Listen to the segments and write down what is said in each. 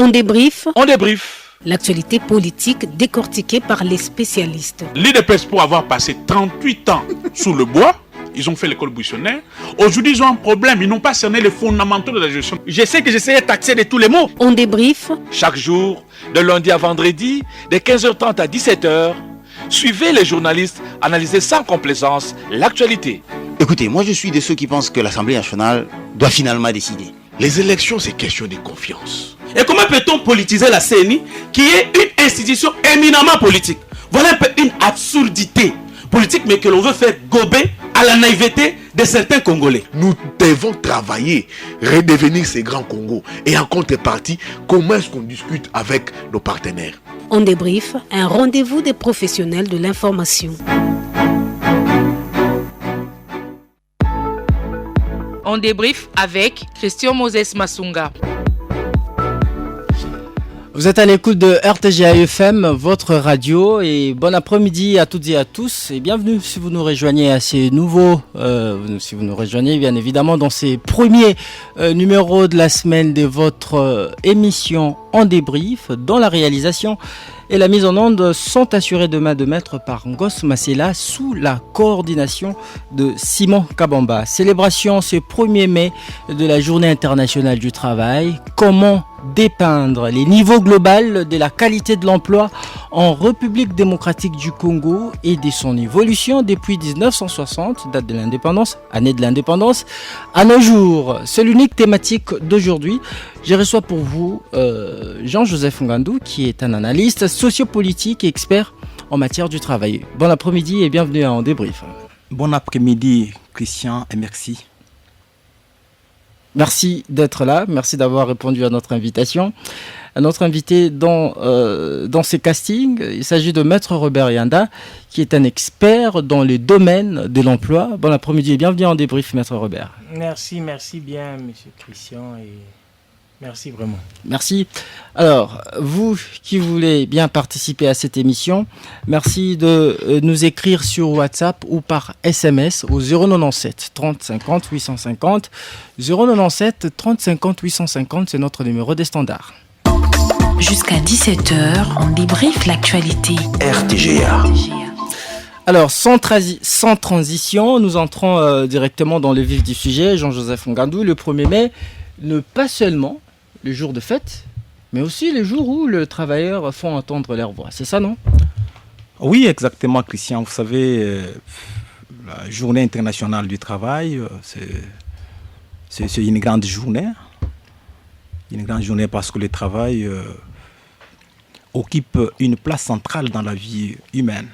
On débrief. On débrief. L'actualité politique décortiquée par les spécialistes. L'IDPS, pour avoir passé 38 ans sous le bois, ils ont fait l'école buissonnaire. Aujourd'hui, ils ont un problème. Ils n'ont pas cerné les fondamentaux de la gestion. Je sais que j'essayais de taxer de tous les mots. On débrief. Chaque jour, de lundi à vendredi, de 15h30 à 17h, suivez les journalistes analyser sans complaisance l'actualité. Écoutez, moi je suis de ceux qui pensent que l'Assemblée nationale doit finalement décider. Les élections, c'est question de confiance. Et comment peut-on politiser la CENI, qui est une institution éminemment politique? Voilà un peu une absurdité politique, mais que l'on veut faire gober à la naïveté de certains Congolais. Nous devons travailler, redevenir ces grands Congos. Et en contrepartie, comment est-ce qu'on discute avec nos partenaires? On débrief, un rendez-vous des professionnels de l'information. On débrief avec Christian Moses Massunga. Vous êtes à l'écoute de RTGA-FM, votre radio, et bon après-midi à toutes et à tous, et bienvenue si vous nous rejoignez à ces nouveaux, si vous nous rejoignez bien évidemment dans ces premiers numéros de la semaine de votre émission En débrief, dont la réalisation et la mise en onde sont assurées de main de maître par Ngos Masela sous la coordination de Simon Kabamba. Célébration ce 1er mai de la Journée internationale du travail. Comment dépeindre les niveaux globaux de la qualité de l'emploi en République démocratique du Congo et de son évolution depuis 1960, date de l'indépendance, année de l'indépendance, à nos jours. C'est l'unique thématique d'aujourd'hui. Je reçois pour vous Jean-Joseph Ngandou, qui est un analyste sociopolitique et expert en matière du travail. Bon après-midi et bienvenue à En débrief. Bon après-midi Christian et merci. Merci d'être là, merci d'avoir répondu à notre invitation. Notre invité dans ces castings, il s'agit de Maître Robert Yanda, qui est un expert dans les domaines de l'emploi. Bon après-midi et bienvenue à En débrief, Maître Robert. Merci bien, Monsieur Christian, et merci vraiment. Merci. Alors, vous qui voulez bien participer à cette émission, merci de nous écrire sur WhatsApp ou par SMS au 097 30 50 850. 097 30 50 850, c'est notre numéro des standards. Jusqu'à 17h, on débriefe l'actualité. RTGA. Alors, sans transition, nous entrons directement dans le vif du sujet. Jean-Joseph Ngandou, le 1er mai, ne pas seulement le jour de fête, mais aussi les jours où les travailleurs font entendre leur voix. C'est ça, non? Oui, exactement, Christian. Vous savez, la Journée internationale du travail, c'est une grande journée. Une grande journée parce que le travail occupe une place centrale dans la vie humaine.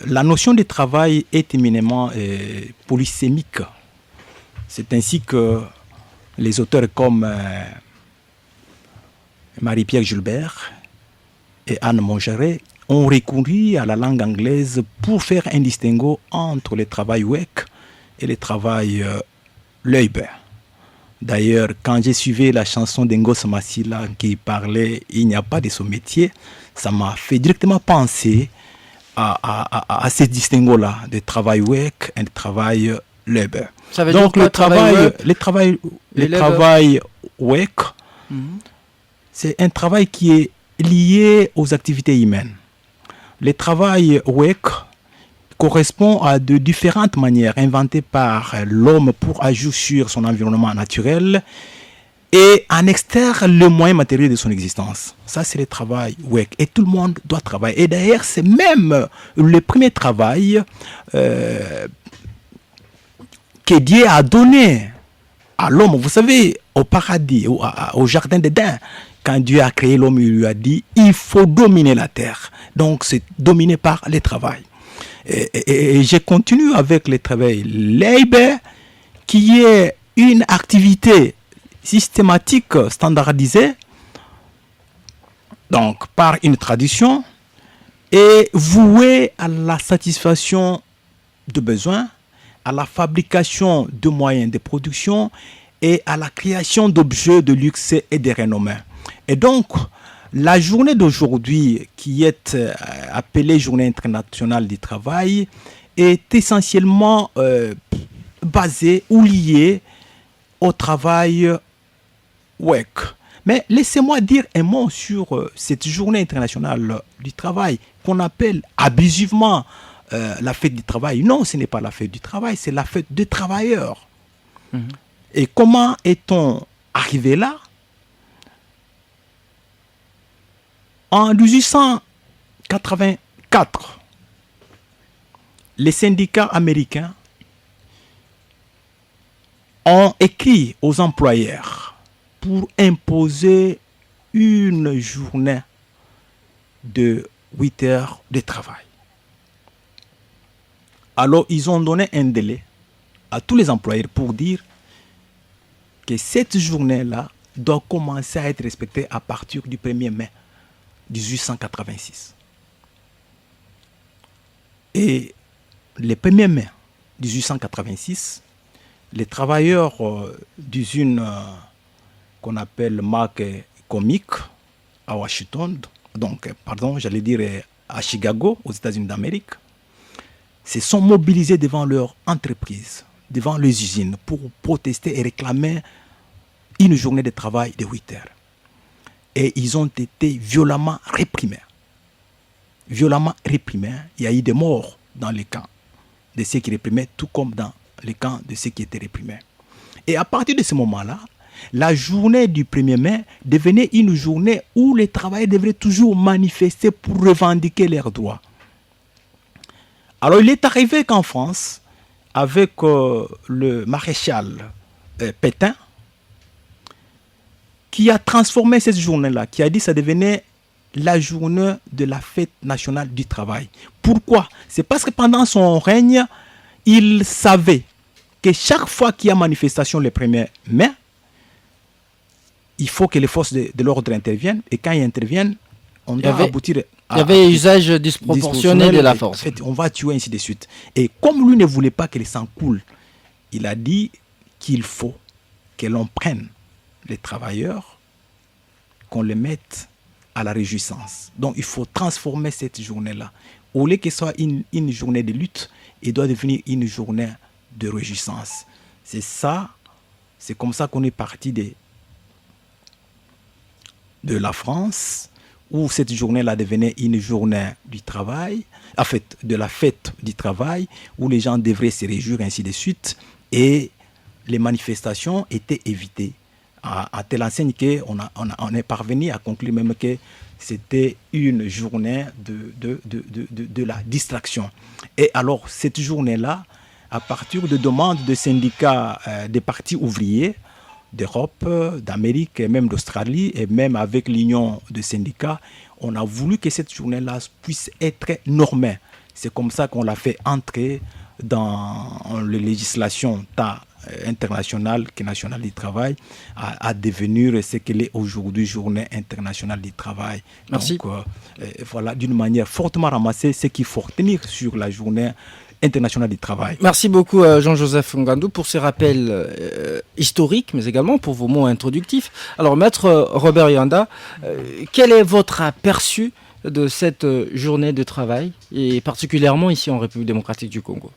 La notion de travail est éminemment polysémique. C'est ainsi que les auteurs comme Marie-Pierre Gilbert et Anne Montgeret ont recouru à la langue anglaise pour faire un distinguo entre le travail work et le travail labor. D'ailleurs, quand j'ai suivi la chanson d'Ngos Masila qui parlait « Il n'y a pas de ce métier », ça m'a fait directement penser à ce distinguo-là, de travail work et de travail labor. Ça veut donc dire le travail work, c'est un travail qui est lié aux activités humaines. Le travail work correspond à de différentes manières inventées par l'homme pour agir sur son environnement naturel et en extraire le moyen matériel de son existence. Ça, c'est le travail work. Et tout le monde doit travailler. Et d'ailleurs, c'est même le premier travail que Dieu a donné à l'homme. Vous savez, au paradis, au jardin d'Éden, quand Dieu a créé l'homme, il lui a dit « il faut dominer la terre ». Donc, c'est dominé par le travail. Et je continue avec le travail labor, qui est une activité systématique, standardisée, donc par une tradition, et vouée à la satisfaction de besoins, à la fabrication de moyens de production et à la création d'objets de luxe et de renommée. Et donc, la journée d'aujourd'hui, qui est appelée Journée internationale du travail, est essentiellement basée ou liée au travail work. Mais laissez-moi dire un mot sur cette journée internationale du travail qu'on appelle abusivement la fête du travail. Non, ce n'est pas la fête du travail, c'est la fête des travailleurs. Et comment est-on arrivé là? En 1884, les syndicats américains ont écrit aux employeurs pour imposer une journée de 8 heures de travail. Alors, ils ont donné un délai à tous les employeurs pour dire que cette journée-là doit commencer à être respectée à partir du 1er mai 1886. Et le 1er mai 1886, les travailleurs d'usine qu'on appelle Mack Comic à Washington, à Chicago, aux États-Unis d'Amérique, se sont mobilisés devant leur entreprise, devant les usines, pour protester et réclamer une journée de travail de 8 heures. Et ils ont été violemment réprimés. Violemment réprimés. Il y a eu des morts dans les camps de ceux qui réprimaient, tout comme dans les camps de ceux qui étaient réprimés. Et à partir de ce moment-là, la journée du 1er mai devenait une journée où les travailleurs devraient toujours manifester pour revendiquer leurs droits. Alors il est arrivé qu'en France, avec le maréchal Pétain, qui a transformé cette journée-là, qui a dit que ça devenait la journée de la fête nationale du travail. Pourquoi? C'est parce que pendant son règne, il savait que chaque fois qu'il y a manifestation le 1er mai, il faut que les forces de l'ordre interviennent. Et quand ils interviennent, on doit aboutir à... Il y avait usage disproportionné de la force. En fait, on va tuer, ainsi de suite. Et comme lui ne voulait pas que le sang coule, il a dit qu'il faut que l'on prenne les travailleurs, qu'on les mette à la réjouissance. Donc il faut transformer cette journée-là. Au lieu que ce soit une journée de lutte, il doit devenir une journée de réjouissance. C'est ça, c'est comme ça qu'on est parti de la France, où cette journée-là devenait une journée du travail, en fait, de la fête du travail, où les gens devraient se réjouir, ainsi de suite, et les manifestations étaient évitées. À telle enseigne qu'on est parvenu à conclure même que c'était une journée de la distraction. Et alors, cette journée-là, à partir de demandes de syndicats des partis ouvriers d'Europe, d'Amérique et même d'Australie, et même avec l'union de syndicats, on a voulu que cette journée-là puisse être normée. C'est comme ça qu'on l'a fait entrer dans les législations internationale que nationale du travail à devenir ce qu'elle est aujourd'hui, journée internationale du travail. Merci. Donc, voilà, d'une manière fortement ramassée, ce qu'il faut retenir sur la journée internationale du travail. Merci beaucoup Jean-Joseph Ngandou pour ces rappels historiques, mais également pour vos mots introductifs. Alors Maître Robert Yanda, quel est votre aperçu de cette journée de travail, et particulièrement ici en République démocratique du Congo?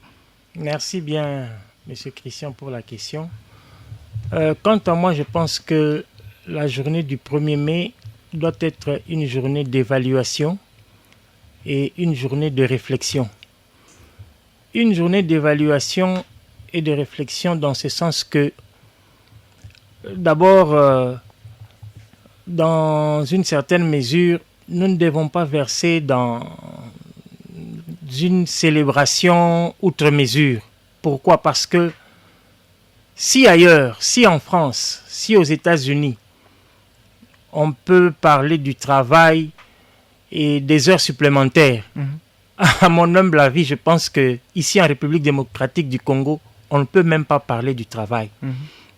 Merci bien, Monsieur Christian, pour la question. Quant à moi, je pense que la journée du 1er mai doit être une journée d'évaluation et une journée de réflexion. Une journée d'évaluation et de réflexion dans ce sens que, d'abord, dans une certaine mesure, nous ne devons pas verser dans une célébration outre mesure. Pourquoi? Parce que si ailleurs, si en France, si aux États-Unis, on peut parler du travail et des heures supplémentaires, à mon humble avis, je pense qu'ici en République démocratique du Congo, on ne peut même pas parler du travail.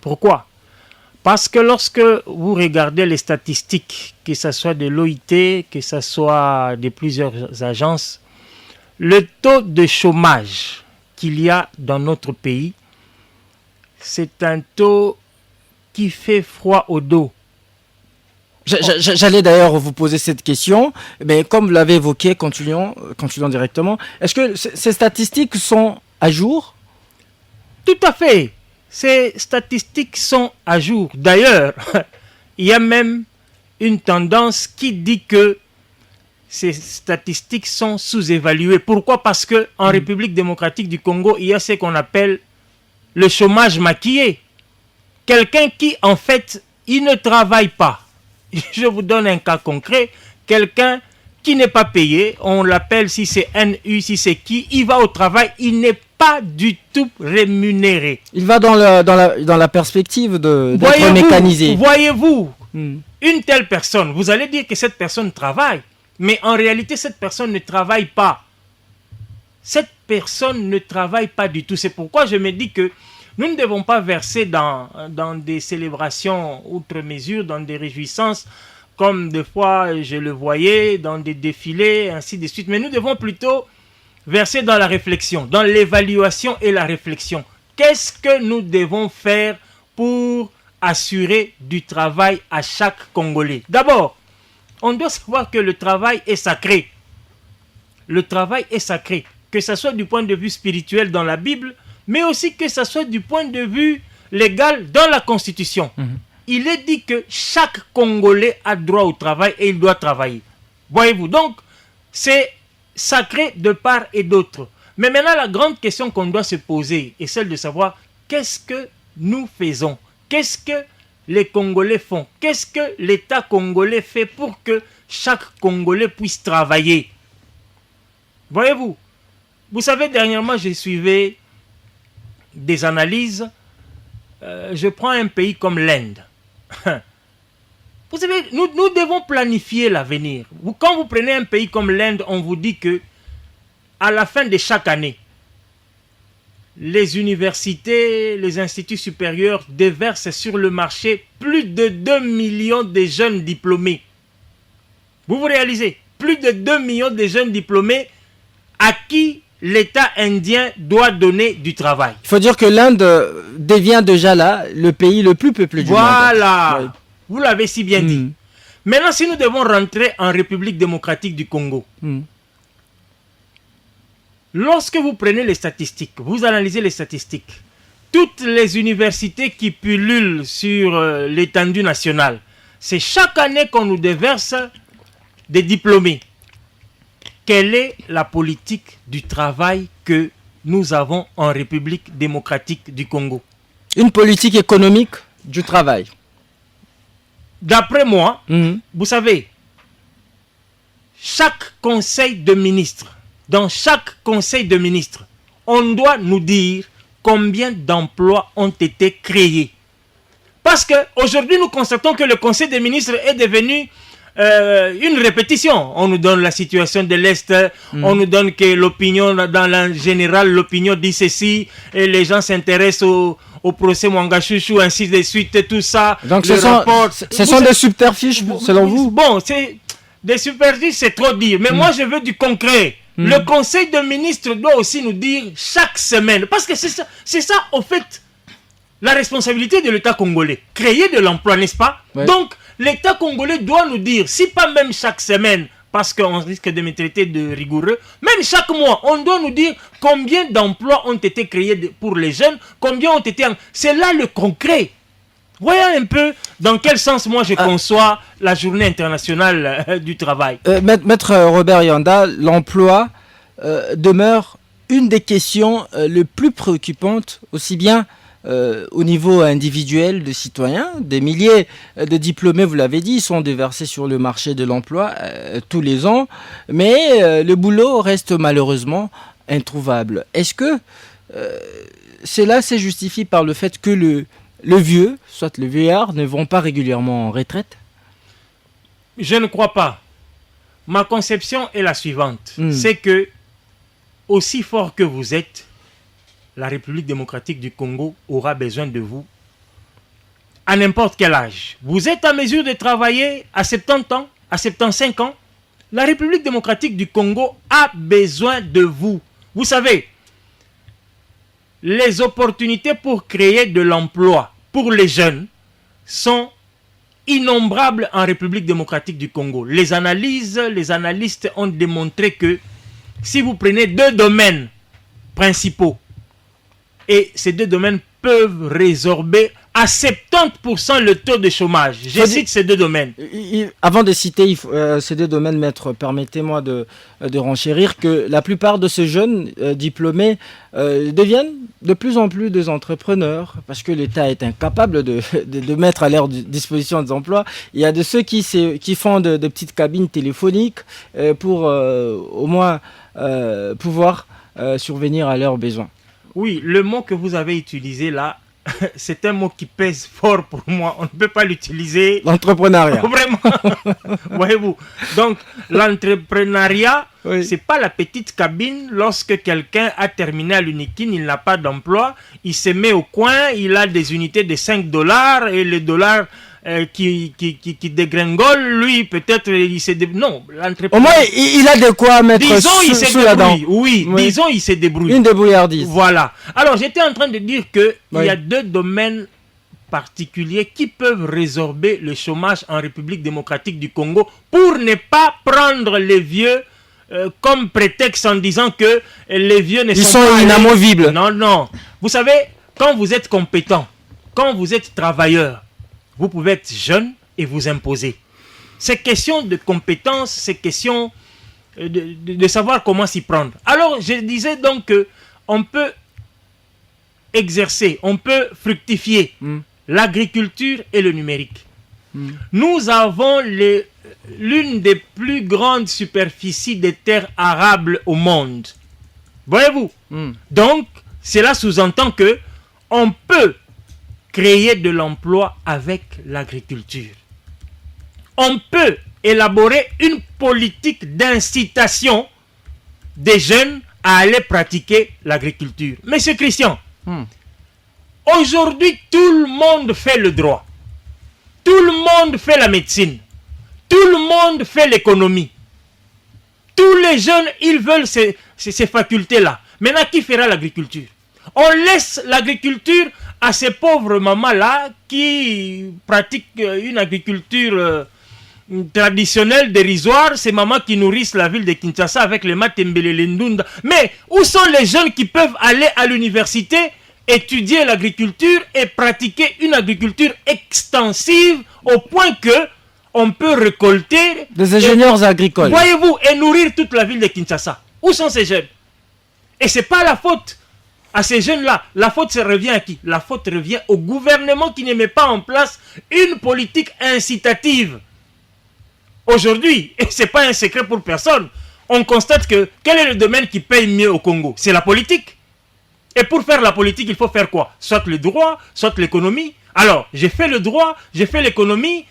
Pourquoi? Parce que lorsque vous regardez les statistiques, que ce soit de l'OIT, que ce soit de plusieurs agences, le taux de chômage qu'il y a dans notre pays, c'est un taux qui fait froid au dos. J'allais d'ailleurs vous poser cette question, mais comme vous l'avez évoqué, continuons directement. Est-ce que ces statistiques sont à jour? Tout à fait. Ces statistiques sont à jour. D'ailleurs, il y a même une tendance qui dit que ces statistiques sont sous-évaluées. Pourquoi? Parce qu'en République démocratique du Congo, il y a ce qu'on appelle le chômage maquillé. Quelqu'un qui, en fait, il ne travaille pas. Je vous donne un cas concret. Quelqu'un qui n'est pas payé, on l'appelle, si c'est NU, si c'est qui, il va au travail, il n'est pas du tout rémunéré. Il va dans la perspective d'être mécanisé. Voyez-vous, une telle personne, vous allez dire que cette personne travaille, mais en réalité, cette personne ne travaille pas. Cette personne ne travaille pas du tout. C'est pourquoi je me dis que nous ne devons pas verser dans des célébrations outre mesure, dans des réjouissances, comme des fois je le voyais, dans des défilés, ainsi de suite. Mais nous devons plutôt verser dans la réflexion, dans l'évaluation et la réflexion. Qu'est-ce que nous devons faire pour assurer du travail à chaque Congolais? D'abord, on doit savoir que le travail est sacré. Le travail est sacré. Que ce soit du point de vue spirituel dans la Bible, mais aussi que ce soit du point de vue légal dans la Constitution. Il est dit que chaque Congolais a droit au travail et il doit travailler. Voyez-vous, donc c'est sacré de part et d'autre. Mais maintenant, la grande question qu'on doit se poser est celle de savoir qu'est-ce que nous faisons? Qu'est-ce que les Congolais font? Qu'est-ce que l'État congolais fait pour que chaque Congolais puisse travailler? Voyez-vous, vous savez, dernièrement, j'ai suivi des analyses. Je prends un pays comme l'Inde. Vous savez, nous devons planifier l'avenir. Quand vous prenez un pays comme l'Inde, on vous dit que à la fin de chaque année, les universités, les instituts supérieurs déversent sur le marché plus de 2 millions de jeunes diplômés. Vous vous réalisez? Plus de 2 millions de jeunes diplômés à qui l'État indien doit donner du travail. Il faut dire que l'Inde devient déjà là le pays le plus peuplé du monde. Voilà, Ouais. Vous l'avez si bien dit. Maintenant, si nous devons rentrer en République démocratique du Congo, lorsque vous prenez les statistiques, vous analysez les statistiques, toutes les universités qui pullulent sur l'étendue nationale, c'est chaque année qu'on nous déverse des diplômés. Quelle est la politique du travail que nous avons en République démocratique du Congo? Une politique économique du travail. D'après moi, vous savez, chaque conseil de ministres, dans chaque conseil de ministres, on doit nous dire combien d'emplois ont été créés. Parce qu'aujourd'hui, nous constatons que le conseil des ministres est devenu une répétition. On nous donne la situation de l'Est, on nous donne que l'opinion, dans la générale, l'opinion dit ceci, et les gens s'intéressent au procès Mwangachouchou, ainsi de suite, tout ça. Donc ce sont des subterfuges, selon vous? Bon, des subterfuges, c'est trop dire, mais moi je veux du concret. Le conseil de ministres doit aussi nous dire chaque semaine, parce que c'est ça, au fait, la responsabilité de l'État congolais. Créer de l'emploi, n'est-ce pas? Ouais. Donc, l'État congolais doit nous dire, si pas même chaque semaine, parce qu'on risque de me traiter de rigoureux, même chaque mois, on doit nous dire combien d'emplois ont été créés pour les jeunes, combien ont été... C'est là le concret. Voyez un peu dans quel sens moi je conçois la journée internationale du travail. Maître Robert Yanda, l'emploi demeure une des questions les plus préoccupantes, aussi bien au niveau individuel de citoyens. Des milliers de diplômés, vous l'avez dit, sont déversés sur le marché de l'emploi tous les ans, mais le boulot reste malheureusement introuvable. Est-ce que cela s'est justifié par le fait que le vieux, soit le vieillard, ne vont pas régulièrement en retraite? Je ne crois pas. Ma conception est la suivante. C'est que, aussi fort que vous êtes, la République démocratique du Congo aura besoin de vous à n'importe quel âge. Vous êtes en mesure de travailler à 70 ans, à 75 ans. La République démocratique du Congo a besoin de vous. Vous savez, les opportunités pour créer de l'emploi pour les jeunes sont innombrables en République démocratique du Congo. Les analystes ont démontré que si vous prenez 2 domaines principaux, et ces 2 domaines peuvent résorber à 70% le taux de chômage. Je cite ces deux domaines. Avant de citer ces deux domaines, maître, permettez-moi de renchérir que la plupart de ces jeunes diplômés deviennent de plus en plus des entrepreneurs parce que l'État est incapable de mettre à leur disposition des emplois. Il y a de ceux qui font de petites cabines téléphoniques pour au moins pouvoir survenir à leurs besoins. Oui, le mot que vous avez utilisé là, c'est un mot qui pèse fort pour moi. On ne peut pas l'utiliser. L'entrepreneuriat. Vraiment. Voyez-vous. Donc, l'entrepreneuriat, oui. C'est pas la petite cabine. Lorsque quelqu'un a terminé à l'Unikin, il n'a pas d'emploi. Il se met au coin, il a des unités de $5 et les dollars qui dégringole, lui, peut-être, il s'est débrouillé. Non, l'entrepreneur... Au moins, il a de quoi mettre sous la dent. Oui, disons, il s'est débrouillé. Une débrouillardise. Voilà. Alors, j'étais en train de dire qu'il y a deux domaines particuliers qui peuvent résorber le chômage en République démocratique du Congo pour ne pas prendre les vieux comme prétexte en disant que les vieux ne sont pas... Ils sont inamovibles. Non, non. Vous savez, quand vous êtes compétent, quand vous êtes travailleur, vous pouvez être jeune et vous imposer. C'est question de compétence, c'est question de savoir comment s'y prendre. Alors, je disais donc qu'on peut exercer, on peut fructifier l'agriculture et le numérique. Nous avons l'une des plus grandes superficies de terres arables au monde. Voyez-vous? Donc, cela sous-entend que on peut créer de l'emploi avec l'agriculture. On peut élaborer une politique d'incitation des jeunes à aller pratiquer l'agriculture. Monsieur Christian, aujourd'hui, tout le monde fait le droit. Tout le monde fait la médecine. Tout le monde fait l'économie. Tous les jeunes, ils veulent ces facultés-là. Maintenant, qui fera l'agriculture? On laisse l'agriculture à ces pauvres mamans-là qui pratiquent une agriculture traditionnelle, dérisoire, ces mamans qui nourrissent la ville de Kinshasa avec les Matembele, les Ndunda. Mais où sont les jeunes qui peuvent aller à l'université, étudier l'agriculture et pratiquer une agriculture extensive au point que on peut récolter... Des ingénieurs agricoles. Voyez-vous, et nourrir toute la ville de Kinshasa. Où sont ces jeunes? Et ce n'est pas la faute à ces jeunes-là. La faute se revient à qui? La faute revient au gouvernement qui ne met pas en place une politique incitative. Aujourd'hui, et ce n'est pas un secret pour personne, on constate que quel est le domaine qui paye mieux au Congo? C'est la politique. Et pour faire la politique, il faut faire quoi? Soit le droit, soit l'économie. Alors, j'ai fait le droit, j'ai fait l'économie,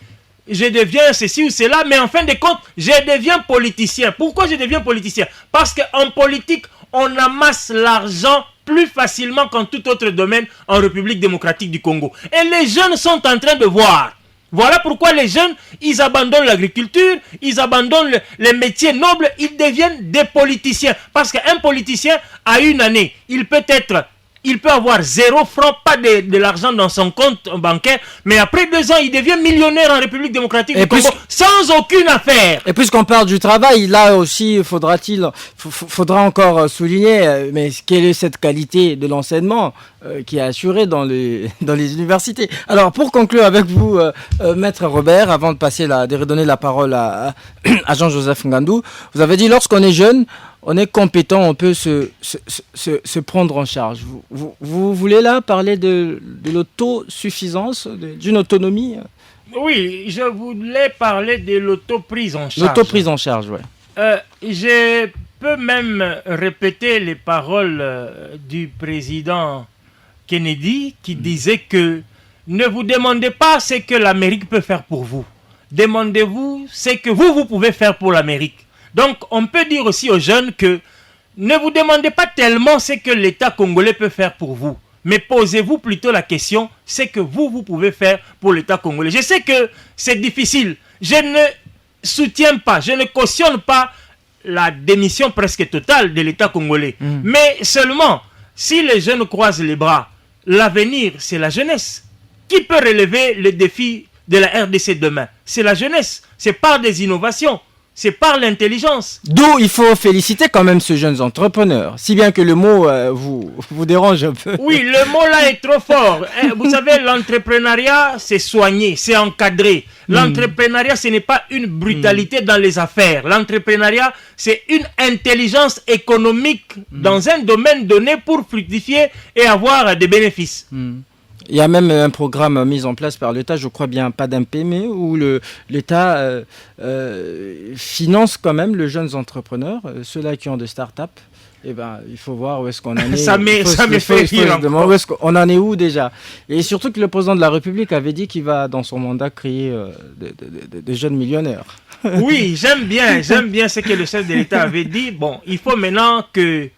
je deviens ceci ou cela, mais en fin de compte, je deviens politicien. Pourquoi je deviens politicien? Parce qu'en politique, on amasse l'argent plus facilement qu'en tout autre domaine en République démocratique du Congo. Et les jeunes sont en train de voir. Voilà pourquoi les jeunes, ils abandonnent l'agriculture, ils abandonnent les métiers nobles, ils deviennent des politiciens. Parce qu'un politicien, à une année, il peut avoir 0 francs, pas de l'argent dans son compte bancaire, mais après 2 ans, il devient millionnaire en République démocratique du Congo, sans aucune affaire. Et puisqu'on parle du travail, là aussi, faudra encore souligner, mais quelle est cette qualité de l'enseignement qui est assurée dans les universités. Alors, pour conclure avec vous, Maître Robert, avant de redonner la parole à Jean-Joseph Ngandou, vous avez dit, lorsqu'on est jeune, on est compétent, on peut se prendre en charge. Vous voulez là parler de l'autosuffisance, d'une autonomie? Oui, je voulais parler de l'autoprise en charge. L'autoprise en charge, oui. Je peux même répéter les paroles du président Kennedy qui disait que ne vous demandez pas ce que l'Amérique peut faire pour vous. Demandez-vous ce que vous pouvez faire pour l'Amérique. Donc, on peut dire aussi aux jeunes que ne vous demandez pas tellement ce que l'État congolais peut faire pour vous, mais posez-vous plutôt la question, ce que vous pouvez faire pour l'État congolais. Je sais que c'est difficile. Je ne soutiens pas, je ne cautionne pas la démission presque totale de l'État congolais. Mais seulement, si les jeunes croisent les bras, l'avenir, c'est la jeunesse. Qui peut relever le défi de la RDC demain? C'est la jeunesse. C'est par des innovations. C'est par l'intelligence. D'où il faut féliciter quand même ce jeune entrepreneur. Si bien que le mot vous dérange un peu. Oui, le mot là est trop fort. Vous savez, l'entrepreneuriat, c'est soigné, c'est encadré. L'entrepreneuriat, ce n'est pas une brutalité dans les affaires. L'entrepreneuriat, c'est une intelligence économique dans un domaine donné pour fructifier et avoir des bénéfices. Il y a même un programme mis en place par l'État, je crois bien pas d'MP, mais où l'État finance quand même les jeunes entrepreneurs, ceux-là qui ont des startups. Eh ben, il faut voir où est-ce qu'on en est. ça me fait rire. On en est où déjà? Et surtout que le président de la République avait dit qu'il va, dans son mandat, créer des jeunes millionnaires. Oui, j'aime bien ce que le chef de l'État avait dit. Bon, il faut maintenant que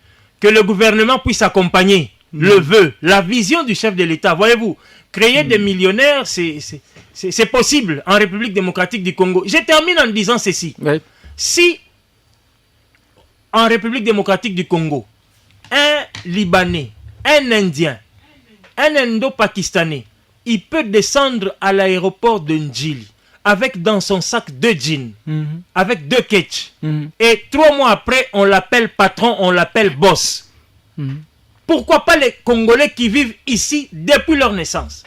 le gouvernement puisse accompagner le vœu, la vision du chef de l'État. Voyez-vous, créer des millionnaires, c'est possible en République démocratique du Congo. Je termine en disant ceci. Oui. Si en République démocratique du Congo, un Libanais, un Indien, un Indo-Pakistanais, il peut descendre à l'aéroport de Ndjili avec dans son sac 2 jeans, avec 2 ketch. Et 3 mois après, on l'appelle patron, on l'appelle boss. Pourquoi pas les Congolais qui vivent ici depuis leur naissance?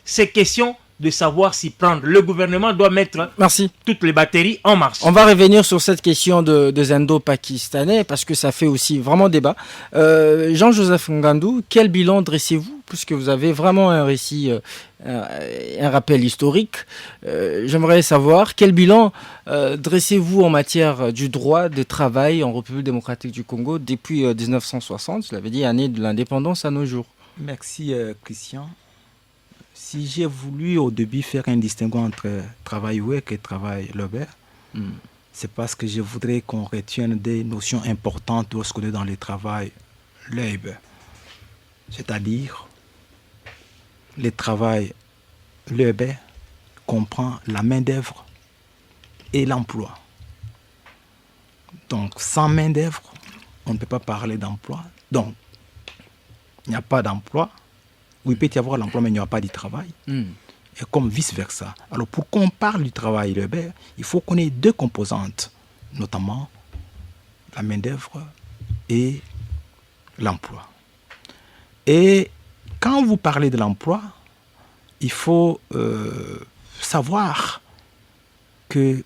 C'est question de savoir s'y prendre. Le gouvernement doit mettre toutes les batteries en marche. On va revenir sur cette question des Indo-Pakistanais parce que ça fait aussi vraiment débat. Jean-Joseph Ngandou, quel bilan dressez-vous? Puisque vous avez vraiment un récit, un rappel historique. J'aimerais savoir quel bilan dressez-vous en matière du droit de travail en République démocratique du Congo depuis 1960, je l'avais dit, année de l'indépendance à nos jours. Merci Christian. Si j'ai voulu au début faire un distinguo entre travail WEC et travail Lober, c'est parce que je voudrais qu'on retienne des notions importantes lorsqu'on est dans le travail Lober. C'est-à-dire, le travail Lober comprend la main-d'œuvre et l'emploi. Donc, sans main-d'œuvre, on ne peut pas parler d'emploi. Donc, il n'y a pas d'emploi. Oui, il peut y avoir l'emploi, mais il n'y aura pas de travail. Et comme vice-versa. Alors, pour qu'on parle du travail Lober, il faut qu'on ait 2 composantes, notamment la main-d'œuvre et l'emploi. Et quand vous parlez de l'emploi, il faut savoir que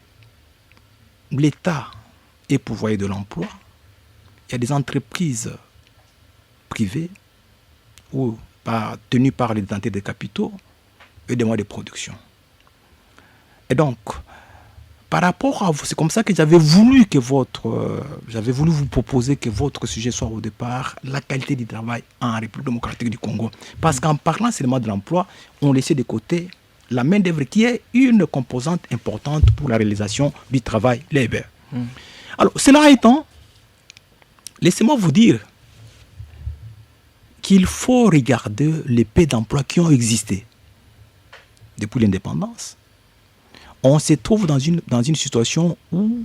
l'État est pourvoyeur de l'emploi. Il y a des entreprises privées ou tenues par les détenteurs des capitaux et des moyens de production. Et donc, par rapport à vous, c'est comme ça que j'avais voulu vous proposer que votre sujet soit au départ la qualité du travail en République démocratique du Congo. Parce qu'en parlant seulement de l'emploi, on laissait de côté la main-d'œuvre qui est une composante importante pour la réalisation du travail Lober. Alors, cela étant, laissez-moi vous dire qu'il faut regarder les pays d'emploi qui ont existé depuis l'indépendance. On se trouve dans une situation où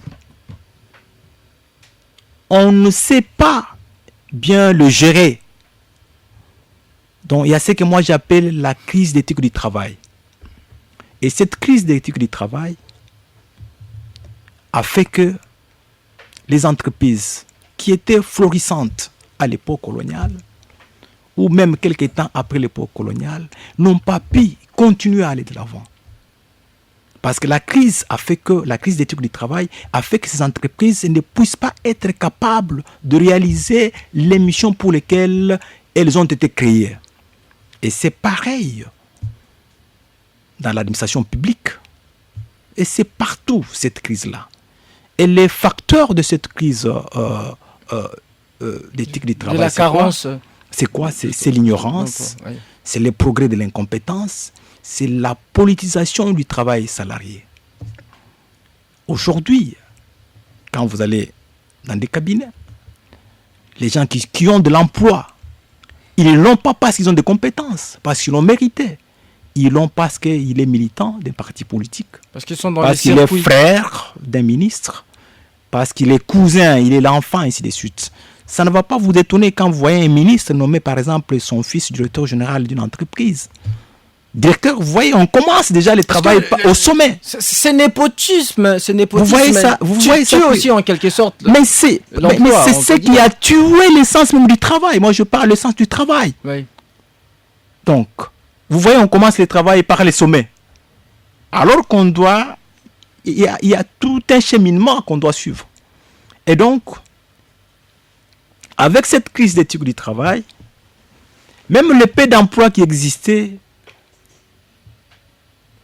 on ne sait pas bien le gérer. Donc, il y a ce que moi j'appelle la crise d'éthique du travail. Et cette crise d'éthique du travail a fait que les entreprises qui étaient florissantes à l'époque coloniale, ou même quelques temps après l'époque coloniale, n'ont pas pu continuer à aller de l'avant. Parce que la crise d'éthique du travail a fait que ces entreprises ne puissent pas être capables de réaliser les missions pour lesquelles elles ont été créées. Et c'est pareil dans l'administration publique. Et c'est partout cette crise-là. Et les facteurs de cette crise d'éthique du travail, de la carence. C'est quoi? C'est l'ignorance, oui. C'est les progrès de l'incompétence, c'est la politisation du travail salarié. Aujourd'hui, quand vous allez dans des cabinets, les gens qui ont de l'emploi, ils ne l'ont pas parce qu'ils ont des compétences, parce qu'ils l'ont mérité. Ils l'ont parce qu'il est militant d'un parti politique, parce qu'ils sont dans parce qu'il est frère d'un ministre, parce qu'il est cousin, il est l'enfant, ainsi de suite. Ça ne va pas vous étonner quand vous voyez un ministre nommer par exemple son fils directeur général d'une entreprise. Directeur, vous voyez, on commence déjà le travail au sommet. C'est népotisme, Vous voyez ça, aussi en quelque sorte. Mais c'est ce qui a tué l'essence même du travail. Moi, je parle de l'essence du travail. Oui. Donc, Vous voyez, on commence le travail par les sommets. Alors qu'on doit... Il y a tout un cheminement qu'on doit suivre. Et donc, avec cette crise d'éthique du travail, même les peu d'emplois qui existaient,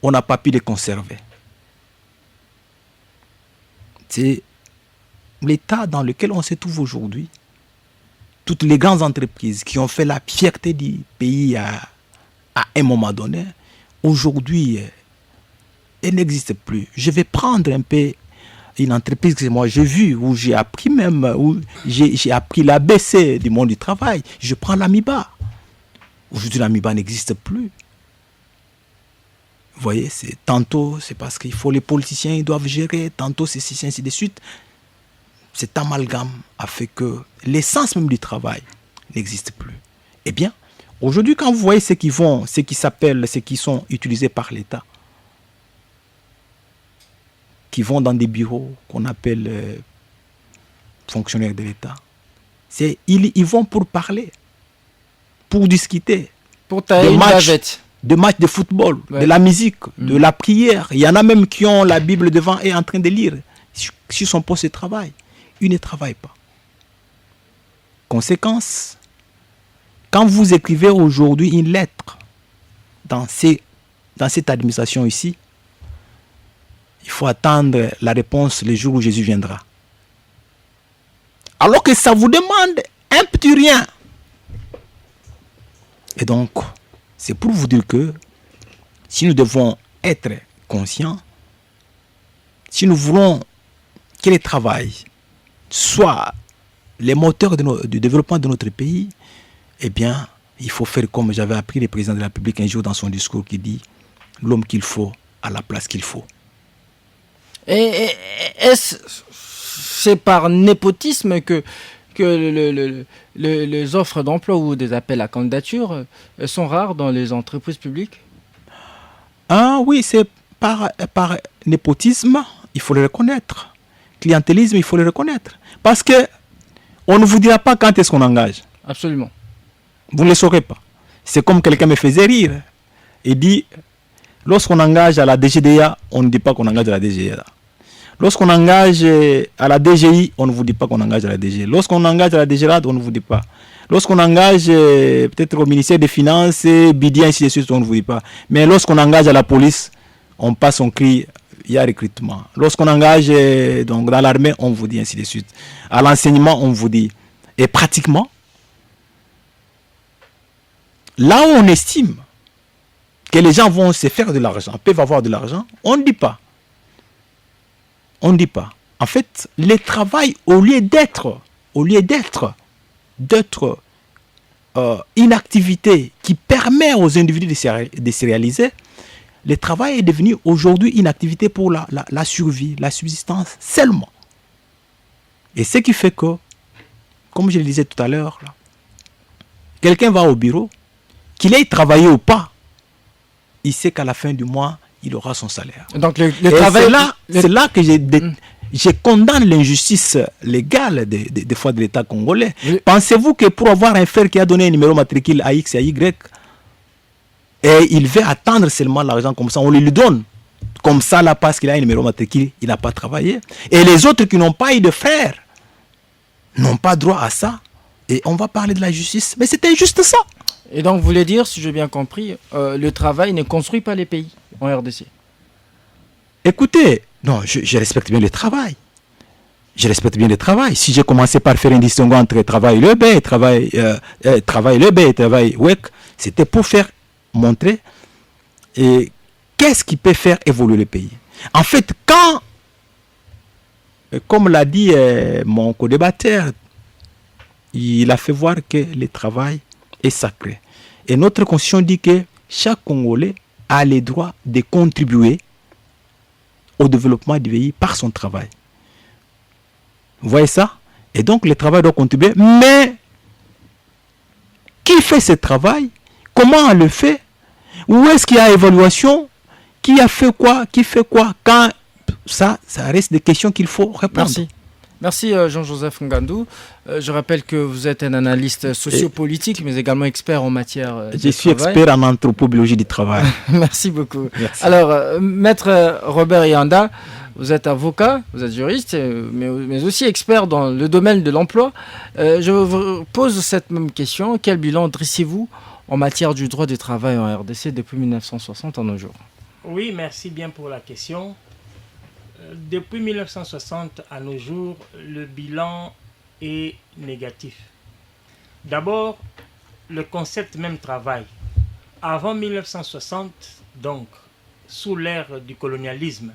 on n'a pas pu les conserver. C'est l'état dans lequel on se trouve aujourd'hui. Toutes les grandes entreprises qui ont fait la fierté du pays à un moment donné, aujourd'hui, elles n'existent plus. Je vais prendre un peu une entreprise que moi j'ai vue, où j'ai appris même, où j'ai appris l'ABC du monde du travail. Je prends l'Amiba. Aujourd'hui, l'Amiba n'existe plus. Vous voyez, tantôt c'est parce qu'il faut les politiciens, ils doivent gérer, tantôt c'est ainsi de suite. Cet amalgame a fait que l'essence même du travail n'existe plus. Eh bien, aujourd'hui, quand vous voyez ceux qui sont utilisés par l'État, qui vont dans des bureaux qu'on appelle fonctionnaires de l'État, ils vont pour parler, pour discuter, pour tailler une bavette. De matchs de football, de la musique, de la prière. Il y en a même qui ont la Bible devant et en train de lire sur son poste de travail. Ils ne travaillent pas. Conséquence, quand vous écrivez aujourd'hui une lettre dans cette administration ici, il faut attendre la réponse le jour où Jésus viendra. Alors que ça vous demande un petit rien. Et donc, c'est pour vous dire que si nous devons être conscients, si nous voulons que le travail soit les moteurs du développement de notre pays, eh bien, il faut faire comme j'avais appris le président de la République un jour dans son discours qui dit « l'homme qu'il faut à la place qu'il faut ». Et est-ce c'est par népotisme que les offres d'emploi ou des appels à candidature sont rares dans les entreprises publiques? Ah oui, c'est par népotisme, il faut le reconnaître. Clientélisme, il faut le reconnaître. Parce que on ne vous dira pas quand est-ce qu'on engage. Absolument. Vous ne le saurez pas. C'est comme quelqu'un me faisait rire. Il dit, lorsqu'on engage à la DGDA, on ne dit pas qu'on engage à la DGDA. Lorsqu'on engage à la DGI, on ne vous dit pas qu'on engage à la DGI. Lorsqu'on engage à la DGRAD, on ne vous dit pas. Lorsqu'on engage peut-être au ministère des Finances, BIDI, ainsi de suite, on ne vous dit pas. Mais lorsqu'on engage à la police, on passe, on crie, il y a recrutement. Lorsqu'on engage donc, dans l'armée, on vous dit ainsi de suite. À l'enseignement, on vous dit. Et pratiquement, là où on estime que les gens vont se faire de l'argent, peuvent avoir de l'argent, on ne dit pas. On ne dit pas. En fait, le travail, au lieu d'être une activité qui permet aux individus de se réaliser, le travail est devenu aujourd'hui une activité pour la survie, la subsistance seulement. Et ce qui fait que, comme je le disais tout à l'heure, quelqu'un va au bureau, qu'il ait travaillé ou pas, il sait qu'à la fin du mois, il aura son salaire. Donc le travail... C'est là que je condamne l'injustice légale des fois de l'État congolais. Pensez-vous que pour avoir un frère qui a donné un numéro matricule à X et à Y, et il veut attendre seulement l'argent comme ça, on lui donne comme ça là parce qu'il a un numéro matricule, il n'a pas travaillé. Et les autres qui n'ont pas eu de frère n'ont pas droit à ça. Et on va parler de la justice. Mais c'était juste ça. Et donc vous voulez dire, si j'ai bien compris, le travail ne construit pas les pays en RDC? Écoutez, non, je respecte bien le travail. Je respecte bien le travail. Si j'ai commencé par faire une distinction entre travail le B, travail le B et travail WEC, c'était pour faire montrer qu'est-ce qui peut faire évoluer le pays. En fait, quand, comme l'a dit mon co-débatteur, il a fait voir que le travail est sacré. Et notre constitution dit que chaque Congolais a le droit de contribuer au développement du pays par son travail. Vous voyez ça? Et donc le travail doit contribuer. Mais qui fait ce travail? Comment on le fait? Où est-ce qu'il y a évaluation? Qui a fait quoi? Qui fait quoi? Quand ça reste des questions qu'il faut répondre. Merci Jean-Joseph Ngandou. Je rappelle que vous êtes un analyste sociopolitique, mais également expert en matière Je suis expert en anthropobiologie du travail. Merci beaucoup. Merci. Alors, Maître Robert Yanda, vous êtes avocat, vous êtes juriste, mais aussi expert dans le domaine de l'emploi. Je vous pose cette même question. Quel bilan dressez-vous en matière du droit du travail en RDC depuis 1960 à nos jours? Oui, merci bien pour la question. Depuis 1960 à nos jours, le bilan est négatif. D'abord, le concept même travail. Avant 1960, donc, sous l'ère du colonialisme,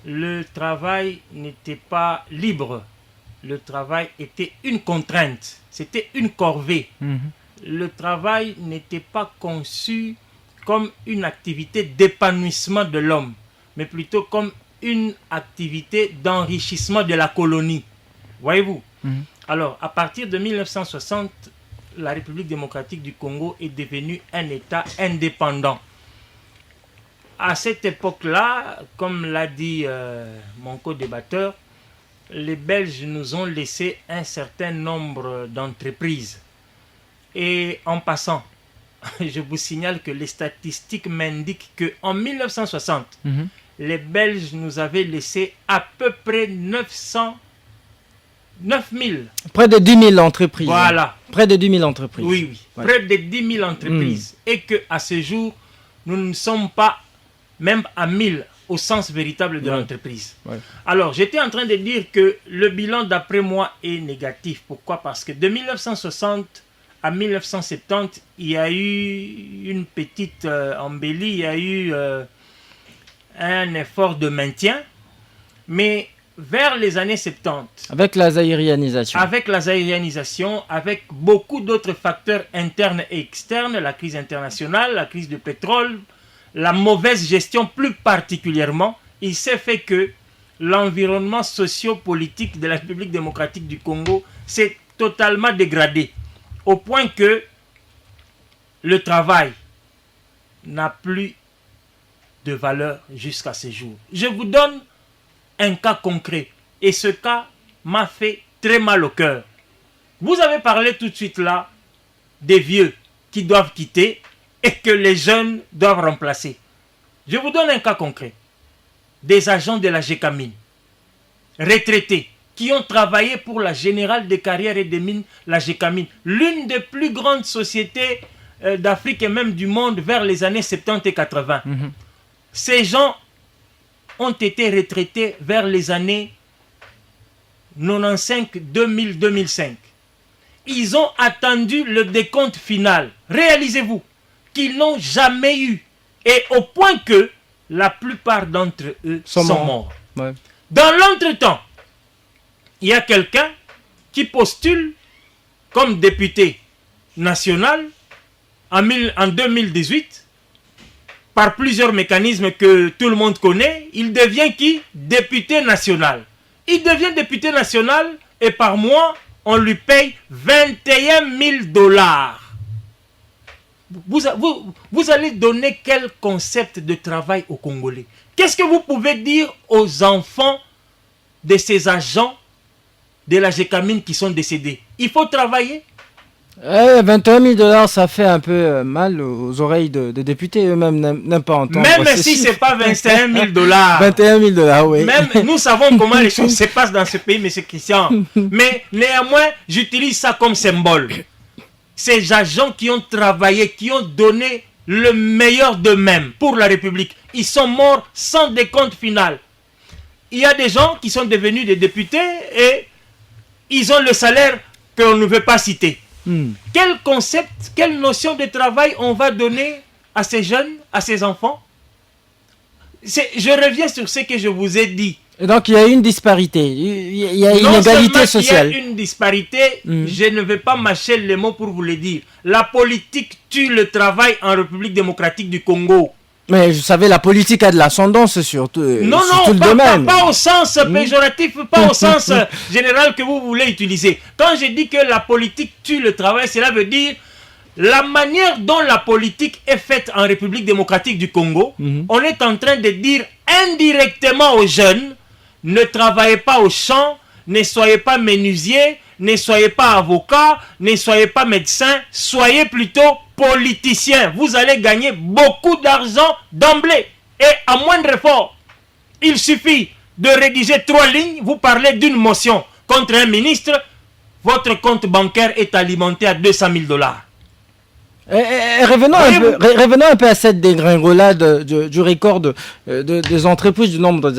le travail n'était pas libre. Le travail était une contrainte, c'était une corvée. Le travail n'était pas conçu comme une activité d'épanouissement de l'homme, mais plutôt comme une activité d'enrichissement de la colonie. Voyez-vous? Alors, à partir de 1960, la République démocratique du Congo est devenue un État indépendant. À cette époque-là, comme l'a dit mon co-débatteur, les Belges nous ont laissé un certain nombre d'entreprises. Et en passant, je vous signale que les statistiques m'indiquent qu'en 1960, les Belges nous avaient laissé à peu près 9000. Près de 10 000 entreprises. Voilà. Près de 10 000 entreprises. Oui, oui. Ouais. Près de 10 000 entreprises. Et qu'à ce jour, nous ne sommes pas même à 1000 au sens véritable de l'entreprise. Ouais. Alors, j'étais en train de dire que le bilan, d'après moi, est négatif. Pourquoi? Parce que de 1960 à 1970, il y a eu une petite embellie, il y a eu un effort de maintien, mais vers les années 70... Avec la zaïrianisation. Avec la zaïrianisation, avec beaucoup d'autres facteurs internes et externes, la crise internationale, la crise du pétrole, la mauvaise gestion plus particulièrement, il s'est fait que l'environnement socio-politique de la République démocratique du Congo s'est totalement dégradé, au point que le travail n'a plus de valeur jusqu'à ce jour. Je vous donne un cas concret, et ce cas m'a fait très mal au cœur. Vous avez parlé tout de suite là des vieux qui doivent quitter et que les jeunes doivent remplacer. Je vous donne un cas concret. Des agents de la GECAMINE, retraités, qui ont travaillé pour la Générale des Carrières et des Mines, la GECAMINE, l'une des plus grandes sociétés d'Afrique et même du monde vers les années 70 et 80. Ces gens ont été retraités vers les années 95, 2000, 2005. Ils ont attendu le décompte final. Réalisez-vous qu'ils n'ont jamais eu. Et au point que la plupart d'entre eux sont morts. Ouais. Dans l'entretemps, il y a quelqu'un qui postule comme député national en 2018 par plusieurs mécanismes que tout le monde connaît. Il devient qui? Député national. Il devient député national et par mois, on lui paye 21 000 $. Vous allez donner quel concept de travail aux Congolais? Qu'est-ce que vous pouvez dire aux enfants de ces agents de la GECAMINE qui sont décédés? Il faut travailler. 21 000 $, ça fait un peu mal aux oreilles de députés, eux-mêmes n'aiment pas entendre. Même si ce n'est pas 21 000 $. 21 000 $, oui. Même nous savons comment les choses se passent dans ce pays, M. Christian. Mais néanmoins, j'utilise ça comme symbole. Ces agents qui ont travaillé, qui ont donné le meilleur d'eux-mêmes pour la République, ils sont morts sans décompte final. Il y a des gens qui sont devenus des députés et ils ont le salaire qu'on ne veut pas citer. Quel concept, quelle notion de travail on va donner à ces jeunes, à ces enfants? Je reviens sur ce que je vous ai dit. Et donc il y a une disparité, il y a une inégalité sociale. Il y a une disparité, je ne vais pas mâcher les mots pour vous le dire. La politique tue le travail en République démocratique du Congo. Mais vous savez, la politique a de l'ascendance sur tout, non, tout le domaine. Pas au sens péjoratif, pas au sens général que vous voulez utiliser. Quand je dis que la politique tue le travail, cela veut dire la manière dont la politique est faite en République démocratique du Congo. On est en train de dire indirectement aux jeunes, ne travaillez pas au champ, ne soyez pas menuisier, ne soyez pas avocat, ne soyez pas médecin, soyez plutôt politicien. Vous allez gagner beaucoup d'argent d'emblée et à moindre effort. Il suffit de rédiger 3 lignes, vous parlez d'une motion contre un ministre, votre compte bancaire est alimenté à $200,000. Revenons un peu à cette dégringolade du record des entreprises, du nombre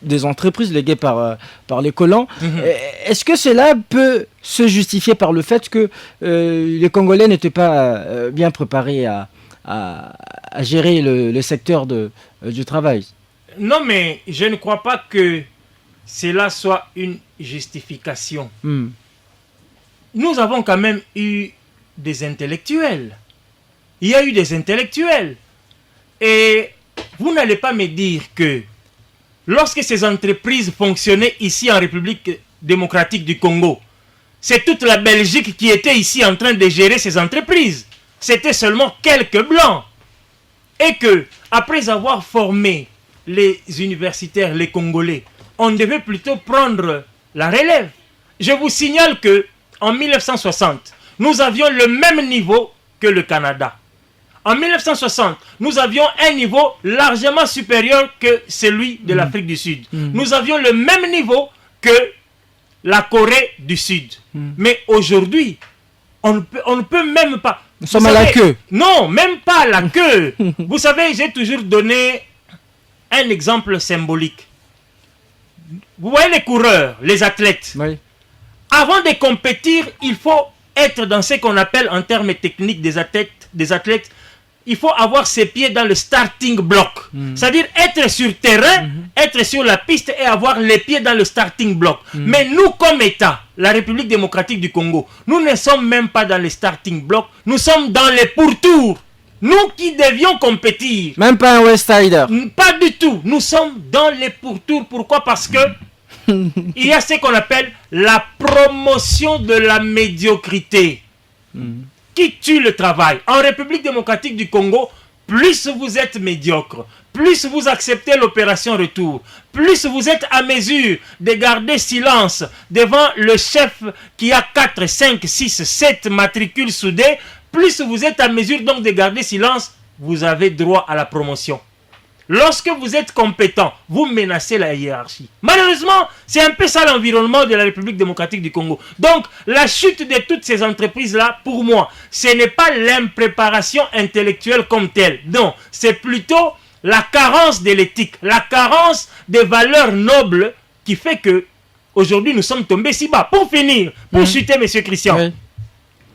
des entreprises léguées par les colons. Est-ce que cela peut se justifier par le fait que les Congolais n'étaient pas bien préparés à gérer le secteur du travail? Non, mais je ne crois pas que cela soit une justification. Nous avons quand même eu des intellectuels. Il y a eu des intellectuels. Et vous n'allez pas me dire que lorsque ces entreprises fonctionnaient ici en République démocratique du Congo, c'est toute la Belgique qui était ici en train de gérer ces entreprises. C'était seulement quelques blancs. Et que, après avoir formé les universitaires, les Congolais, on devait plutôt prendre la relève. Je vous signale que en 1960, nous avions le même niveau que le Canada. En 1960, nous avions un niveau largement supérieur que celui de l'Afrique du Sud. Nous avions le même niveau que la Corée du Sud. Mais aujourd'hui, on ne peut même pas... Nous sommes à la queue. Non, même pas à la queue. Vous savez, j'ai toujours donné un exemple symbolique. Vous voyez les coureurs, les athlètes. Oui. Avant de compétir, il faut être dans ce qu'on appelle en termes techniques des athlètes, il faut avoir ses pieds dans le starting block. C'est-à-dire être sur terrain, être sur la piste et avoir les pieds dans le starting block. Mais nous, comme État, la République démocratique du Congo, nous ne sommes même pas dans le starting block, nous sommes dans les pourtours. Nous qui devions compétir. Même pas un West Sider. Pas du tout. Nous sommes dans les pourtours. Pourquoi? Parce que il y a ce qu'on appelle la promotion de la médiocrité qui tue le travail. En République démocratique du Congo, plus vous êtes médiocre, plus vous acceptez l'opération retour, plus vous êtes à mesure de garder silence devant le chef qui a 4, 5, 6, 7 matricules soudées, plus vous êtes à mesure donc de garder silence, vous avez droit à la promotion. Lorsque vous êtes compétent, vous menacez la hiérarchie. Malheureusement, c'est un peu ça l'environnement de la République démocratique du Congo. Donc, la chute de toutes ces entreprises-là, pour moi, ce n'est pas l'impréparation intellectuelle comme telle. Non, c'est plutôt la carence de l'éthique, la carence des valeurs nobles qui fait que aujourd'hui nous sommes tombés si bas. Pour finir, pour chuter, M. Christian,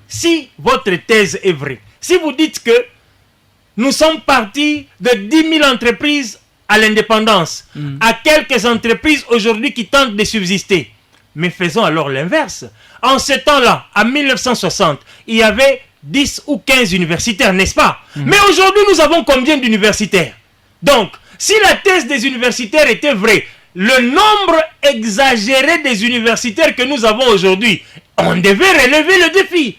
si votre thèse est vraie, si vous dites que nous sommes partis de 10 000 entreprises à l'indépendance, à quelques entreprises aujourd'hui qui tentent de subsister. Mais faisons alors l'inverse. En ce temps-là, en 1960, il y avait 10 ou 15 universitaires, n'est-ce pas? Mais aujourd'hui, nous avons combien d'universitaires? Donc, si la thèse des universitaires était vraie, le nombre exagéré des universitaires que nous avons aujourd'hui, on devait relever le défi.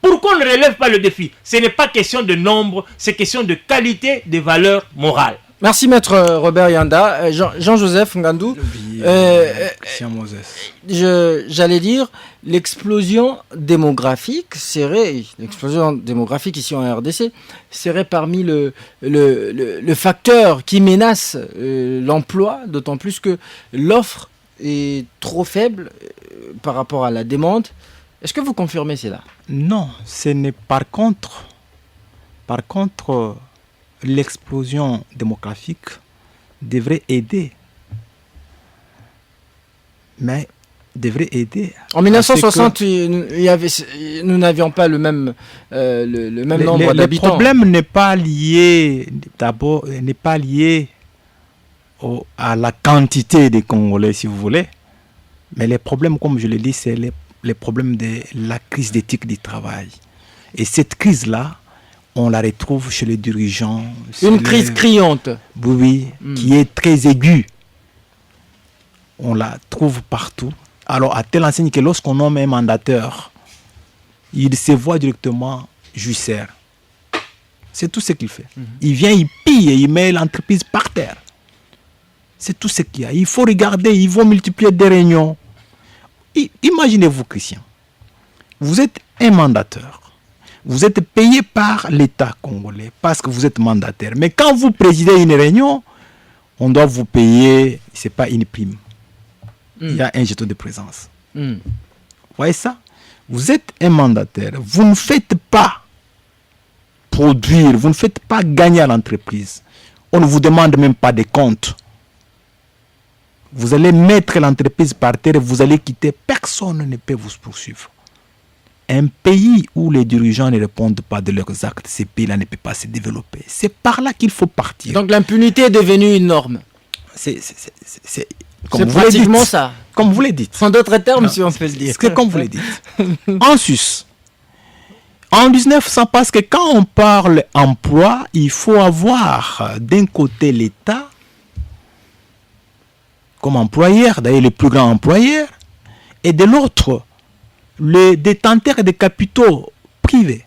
Pourquoi on ne relève pas le défi? Ce n'est pas question de nombre, c'est question de qualité des valeurs morales. Merci Maître Robert Yanda. Jean-Joseph Ngandou, Christian Moses. J'allais dire, l'explosion démographique ici en RDC serait parmi le facteur qui menace l'emploi, d'autant plus que l'offre est trop faible par rapport à la demande. Est-ce que vous confirmez cela? Non, ce n'est par contre, l'explosion démographique devrait aider. Mais devrait aider. En 1960, nous n'avions pas le même nombre d'habitants. Le problème n'est pas lié, à la quantité des Congolais, si vous voulez. Mais les problèmes, comme je l'ai dit, c'est les problèmes de la crise d'éthique du travail. Et cette crise-là, on la retrouve chez les dirigeants. Une crise criante. Oui, qui est très aiguë. On la trouve partout. Alors, à telle enseigne que lorsqu'on nomme un mandateur, il se voit directement jouisseur. C'est tout ce qu'il fait. Il vient, il pille et il met l'entreprise par terre. C'est tout ce qu'il y a. Il faut regarder, ils vont multiplier des réunions. Imaginez-vous, Christian, vous êtes un mandateur. Vous êtes payé par l'État congolais parce que vous êtes mandataire. Mais quand vous présidez une réunion, on doit vous payer, ce n'est pas une prime. Il y a un jeton de présence. Vous voyez ça? Vous êtes un mandataire. Vous ne faites pas produire, vous ne faites pas gagner à l'entreprise. On ne vous demande même pas des comptes. Vous allez mettre l'entreprise par terre, vous allez quitter, personne ne peut vous poursuivre. Un pays où les dirigeants ne répondent pas de leurs actes, ce pays-là ne peut pas se développer. C'est par là qu'il faut partir. Donc l'impunité est devenue une norme. C'est pratiquement ça. Comme vous l'avez dit. En d'autres termes, si on peut le dire. C'est comme vous l'avez dit. En Suisse, en 1900, parce que quand on parle emploi, il faut avoir d'un côté l'État comme employeur, d'ailleurs le plus grand employeur, et de l'autre, les détenteurs de capitaux privés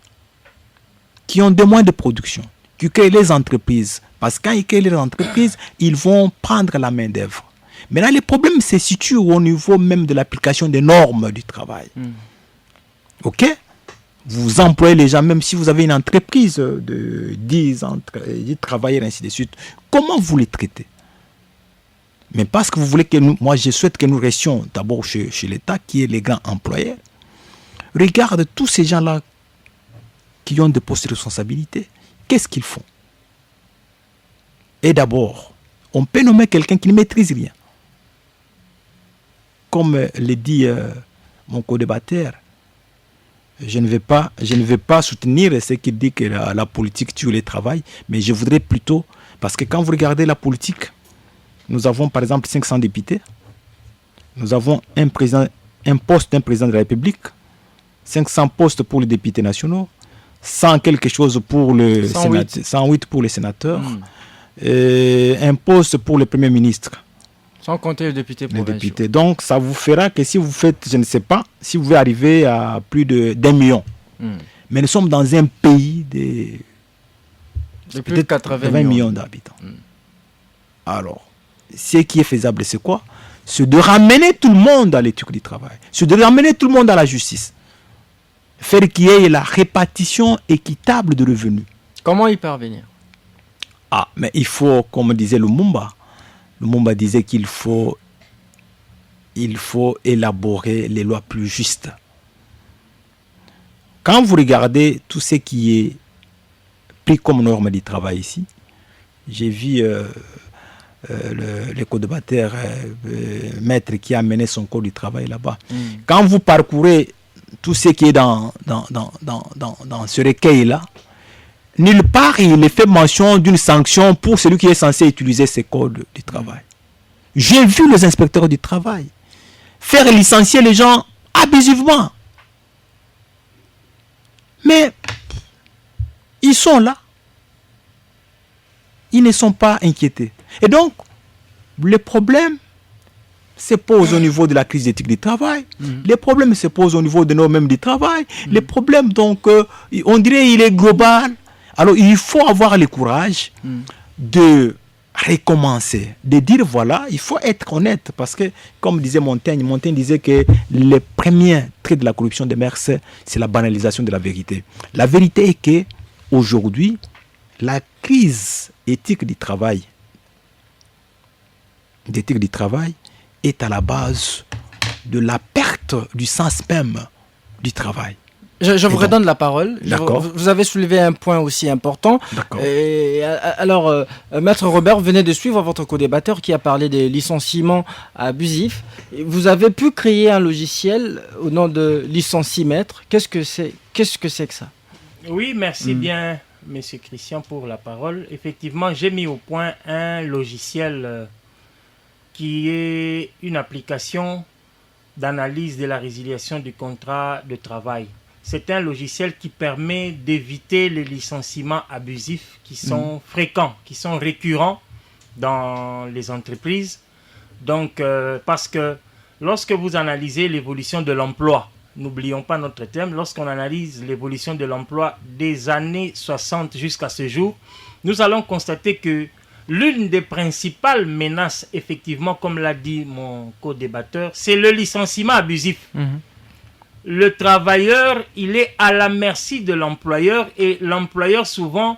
qui ont des moyens de production, qui créent les entreprises. Parce que quand ils créent les entreprises, ils vont prendre la main-d'œuvre. Mais là, le problème se situe au niveau même de l'application des normes du travail. Ok? Vous employez les gens, même si vous avez une entreprise de 10 travailleurs, ainsi de suite. Comment vous les traitez? Mais parce que vous voulez que nous, moi je souhaite que nous restions d'abord chez l'État, qui est les grands employeurs. Regarde tous ces gens-là qui ont des postes de responsabilité. Qu'est-ce qu'ils font? Et d'abord, on peut nommer quelqu'un qui ne maîtrise rien. Comme le dit mon co-débatteur, je ne vais pas soutenir ce qui dit que la politique tue le travail, mais je voudrais plutôt, parce que quand vous regardez la politique, nous avons par exemple 500 députés, nous avons un poste d'un président de la République, 500 postes pour les députés nationaux, 100 quelque chose pour le 108 pour les sénateurs, et un poste pour le premier ministre. Sans compter les députés provinciaux. Donc ça vous fera que si vous faites, je ne sais pas, si vous pouvez arriver à plus d'1 million. Mais nous sommes dans un pays de plus de 80 millions d'habitants. Alors, ce qui est faisable, c'est quoi? C'est de ramener tout le monde à l'éthique du travail. C'est de ramener tout le monde à la justice. Faire qu'il y ait la répartition équitable de revenus. Comment y parvenir? Ah, mais il faut, comme disait Lumumba disait qu'il faut élaborer les lois plus justes. Quand vous regardez tout ce qui est pris comme norme du travail ici, j'ai vu le co-débatteur maître qui a mené son cours du travail là-bas. Quand vous parcourez tout ce qui est dans ce recueil-là, nulle part il est fait mention d'une sanction pour celui qui est censé utiliser ces codes du travail. J'ai vu les inspecteurs du travail faire licencier les gens abusivement. Mais ils sont là. Ils ne sont pas inquiétés. Et donc, le problème se pose au niveau de la crise d'éthique du travail. Les problèmes se posent au niveau de nos mêmes du travail. Les problèmes, donc, on dirait il est global. Alors, il faut avoir le courage de recommencer, de dire voilà, il faut être honnête. Parce que, comme disait Montaigne disait que le premier trait de la corruption des mœurs, c'est la banalisation de la vérité. La vérité est que aujourd'hui, la crise éthique du travail est à la base de la perte du sens même du travail. Je vous redonne la parole. D'accord. Vous avez soulevé un point aussi important. D'accord. Alors, Maître Robert, venez de suivre votre co-débatteur qui a parlé des licenciements abusifs. Vous avez pu créer un logiciel au nom de Licenciemètre. Qu'est-ce que c'est que ça? Oui, merci bien, Monsieur Christian, pour la parole. Effectivement, j'ai mis au point un logiciel qui est une application d'analyse de la résiliation du contrat de travail. C'est un logiciel qui permet d'éviter les licenciements abusifs qui sont fréquents, qui sont récurrents dans les entreprises. Donc, parce que lorsque vous analysez l'évolution de l'emploi, n'oublions pas notre thème, lorsqu'on analyse l'évolution de l'emploi des années 60 jusqu'à ce jour, nous allons constater que l'une des principales menaces, effectivement, comme l'a dit mon co-débatteur, c'est le licenciement abusif. Le travailleur, il est à la merci de l'employeur et l'employeur, souvent,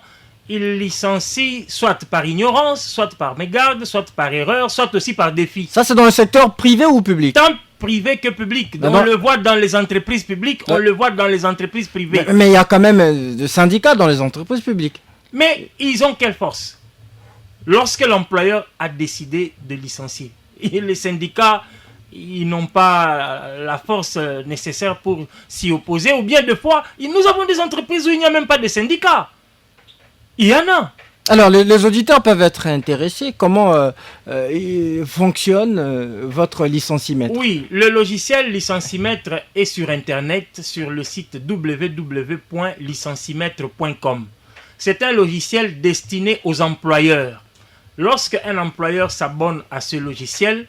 il licencie soit par ignorance, soit par mégarde, soit par erreur, soit aussi par défi. Ça, c'est dans le secteur privé ou public? Tant privé que public. Donc, on le voit dans les entreprises publiques, on le voit dans les entreprises privées. Mais il y a quand même des syndicats dans les entreprises publiques. Mais ils ont quelle force? Lorsque l'employeur a décidé de licencier, et les syndicats, ils n'ont pas la force nécessaire pour s'y opposer, ou bien des fois, nous avons des entreprises où il n'y a même pas de syndicats. Il y en a. Alors, les auditeurs peuvent être intéressés. Comment fonctionne votre licenciemètre? Oui, le logiciel licenciemètre est sur Internet, sur le site www.licenciemètre.com. C'est un logiciel destiné aux employeurs. Lorsqu'un employeur s'abonne à ce logiciel,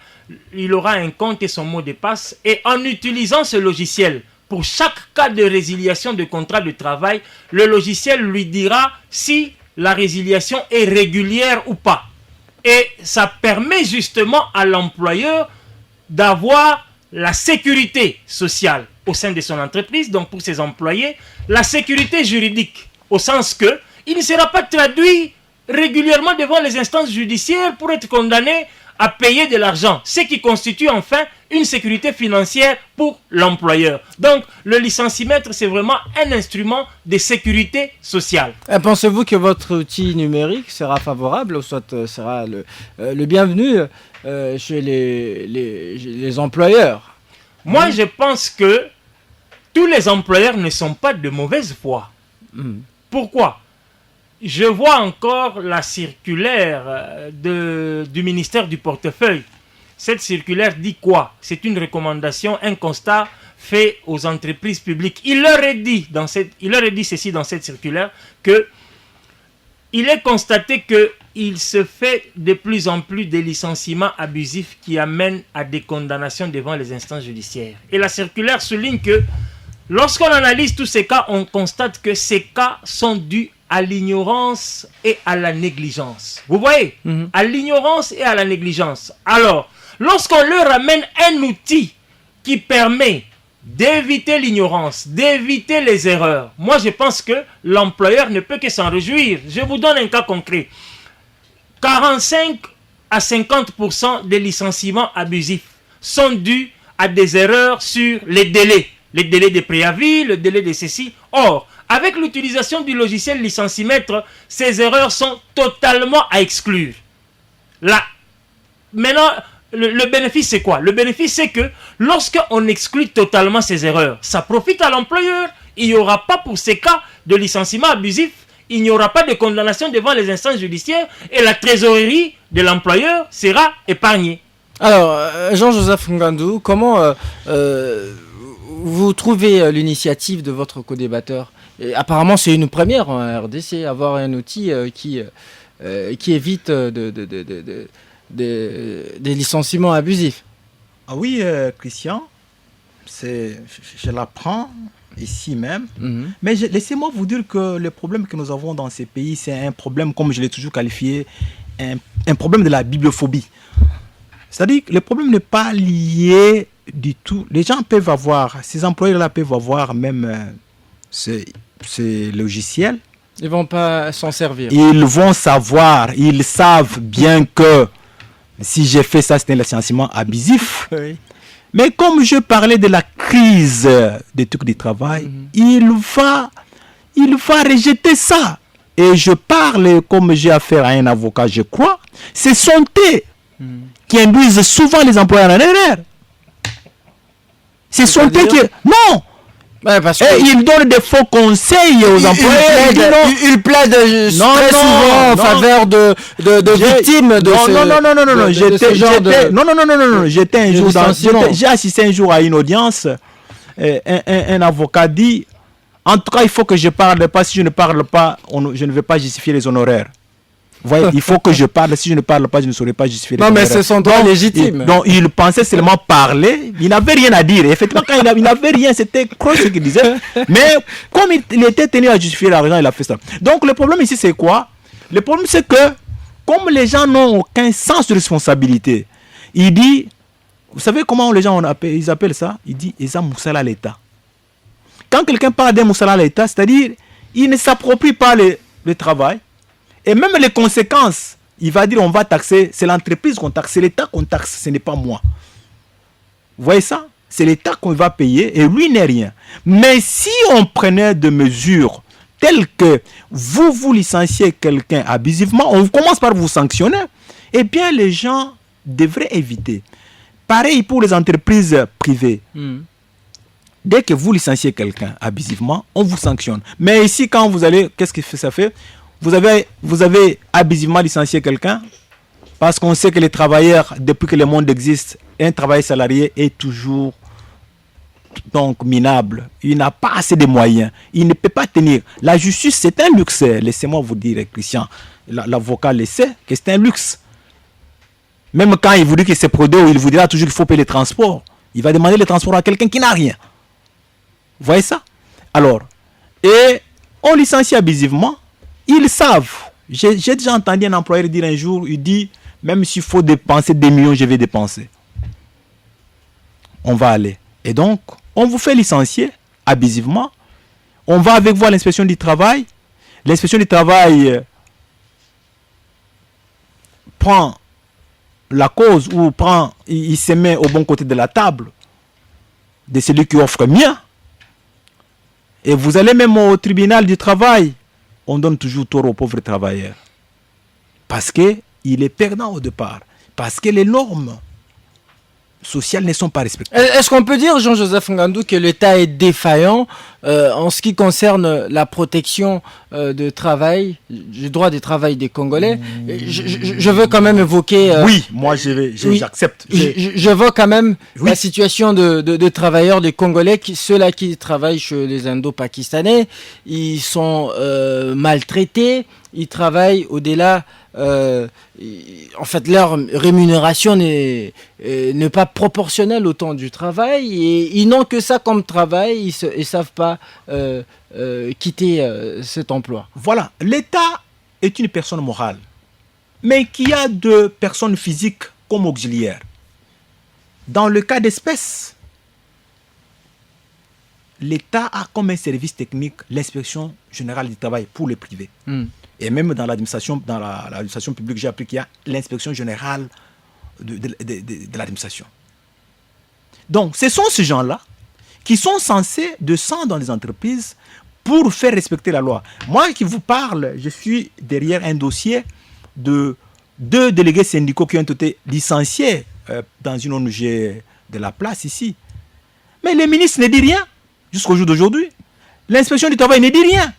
il aura un compte et son mot de passe. Et en utilisant ce logiciel, pour chaque cas de résiliation de contrat de travail, le logiciel lui dira si la résiliation est régulière ou pas. Et ça permet justement à l'employeur d'avoir la sécurité sociale au sein de son entreprise, donc pour ses employés, la sécurité juridique, au sens que il ne sera pas traduit régulièrement devant les instances judiciaires pour être condamné à payer de l'argent, ce qui constitue enfin une sécurité financière pour l'employeur. Donc, le licenciemètre, c'est vraiment un instrument de sécurité sociale. Pensez-vous que votre outil numérique sera favorable ou soit sera le bienvenu chez les employeurs? Moi, je pense que tous les employeurs ne sont pas de mauvaise foi. Pourquoi? Je vois encore la circulaire du ministère du Portefeuille. Cette circulaire dit quoi? C'est une recommandation, un constat fait aux entreprises publiques. Il leur est dit ceci dans cette circulaire, que il est constaté qu'il se fait de plus en plus des licenciements abusifs qui amènent à des condamnations devant les instances judiciaires. Et la circulaire souligne que lorsqu'on analyse tous ces cas, on constate que ces cas sont dus à l'ignorance et à la négligence. Vous voyez? À l'ignorance et à la négligence. Alors, lorsqu'on leur amène un outil qui permet d'éviter l'ignorance, d'éviter les erreurs, moi je pense que l'employeur ne peut que s'en réjouir. Je vous donne un cas concret. 45 à 50% des licenciements abusifs sont dus à des erreurs sur les délais de préavis, le délai de ceci. Or, avec l'utilisation du logiciel licenciemètre, ces erreurs sont totalement à exclure. Là, maintenant, le bénéfice c'est quoi? Le bénéfice c'est que lorsqu'on exclut totalement ces erreurs, ça profite à l'employeur. Il n'y aura pas pour ces cas de licenciement abusif, il n'y aura pas de condamnation devant les instances judiciaires et la trésorerie de l'employeur sera épargnée. Alors, Jean-Joseph Ngandou, comment vous trouvez l'initiative de votre co-débatteur? Et apparemment, c'est une première en RDC, avoir un outil qui évite des licenciements abusifs. Ah oui, Christian, je l'apprends ici même. Mais laissez-moi vous dire que le problème que nous avons dans ces pays, c'est un problème, comme je l'ai toujours qualifié, un problème de la bibliophobie. C'est-à-dire que le problème n'est pas lié du tout. Les gens peuvent avoir, ces employés-là peuvent avoir même ces logiciels. Ils ne vont pas s'en servir. Ils vont savoir, ils savent bien que si j'ai fait ça, c'est un licenciement abusif. Oui. Mais comme je parlais de la crise des trucs du travail, il va rejeter ça. Et je parle comme j'ai affaire à un avocat, je crois. C'est son thé qui induisent souvent les employeurs en erreur. C'est son thé qui... Non! Ouais, parce que il donne des faux conseils aux employés. Il plaide très souvent en faveur de victimes de J'étais un jour j'ai assisté un jour à une audience. Un avocat dit, en tout cas, il faut que je parle pas. Si je ne parle pas, je ne vais pas justifier les honoraires. Voyez, il faut que je parle. Si je ne parle pas, je ne saurais pas justifier les honoraires. Non, mais c'est son droit légitime. Donc, il pensait seulement parler. Il n'avait rien à dire. Et effectivement, quand il n'avait rien, c'était croche ce qu'il disait. Mais comme il était tenu à justifier l'argent, il a fait ça. Donc, le problème ici, c'est quoi? Le problème, c'est que comme les gens n'ont aucun sens de responsabilité, il dit, vous savez comment les gens ils appellent ça? Il dit, ils ont moussala à l'État. Quand quelqu'un parle d'un moussala à l'État, c'est-à-dire, il ne s'approprie pas le travail, et même les conséquences, il va dire, on va taxer, c'est l'entreprise qu'on taxe, c'est l'État qu'on taxe, ce n'est pas moi. Vous voyez ça? C'est l'État qu'on va payer, et lui n'est rien. Mais si on prenait des mesures telles que vous licenciez quelqu'un abusivement, on commence par vous sanctionner, eh bien les gens devraient éviter. Pareil pour les entreprises privées. Dès que vous licenciez quelqu'un abusivement, on vous sanctionne. Mais ici, quand vous allez, qu'est-ce que ça fait? Vous avez abusivement licencié quelqu'un parce qu'on sait que les travailleurs, depuis que le monde existe, un travailleur salarié est toujours donc minable. Il n'a pas assez de moyens. Il ne peut pas tenir. La justice, c'est un luxe. Laissez-moi vous dire, Christian, l'avocat le sait que c'est un luxe. Même quand il vous dit que c'est Prodo, il vous dira toujours qu'il faut payer les transports. Il va demander les transports à quelqu'un qui n'a rien. Vous voyez ça? Alors, et on licencie abusivement. Ils savent. J'ai déjà entendu un employeur dire un jour, il dit, même s'il faut dépenser des millions, je vais dépenser. On va aller. Et donc, on vous fait licencier abusivement. On va avec vous à l'inspection du travail. L'inspection du travail prend la cause ou il se met au bon côté de la table de celui qui offre mieux. Et vous allez même au tribunal du travail. On donne toujours tort aux pauvres travailleurs. Parce qu'il est perdant au départ. Parce que les normes sociales ne sont pas respectées. Est-ce qu'on peut dire, Jean-Joseph Ngandou, que l'État est défaillant en ce qui concerne la protection de travail, du droit de travail des Congolais? Je veux quand même évoquer... oui, moi j'accepte. Je veux quand même la situation de travailleurs des Congolais, ceux-là qui travaillent chez les Indo-Pakistanais, ils sont maltraités, ils travaillent au-delà... en fait, leur rémunération n'est pas proportionnelle au temps du travail et ils n'ont que ça comme travail, ils ne savent pas quitter cet emploi. Voilà, l'État est une personne morale, mais qui a deux personnes physiques comme auxiliaires. Dans le cas d'espèce, l'État a comme un service technique l'inspection générale du travail pour les privés. Et même dans l'administration publique, j'ai appris qu'il y a l'inspection générale de l'administration. Donc, ce sont ces gens-là qui sont censés descendre dans les entreprises pour faire respecter la loi. Moi qui vous parle, je suis derrière un dossier de 2 délégués syndicaux qui ont été licenciés dans une ONG de la place ici. Mais le ministre ne dit rien jusqu'au jour d'aujourd'hui. L'inspection du travail ne dit rien.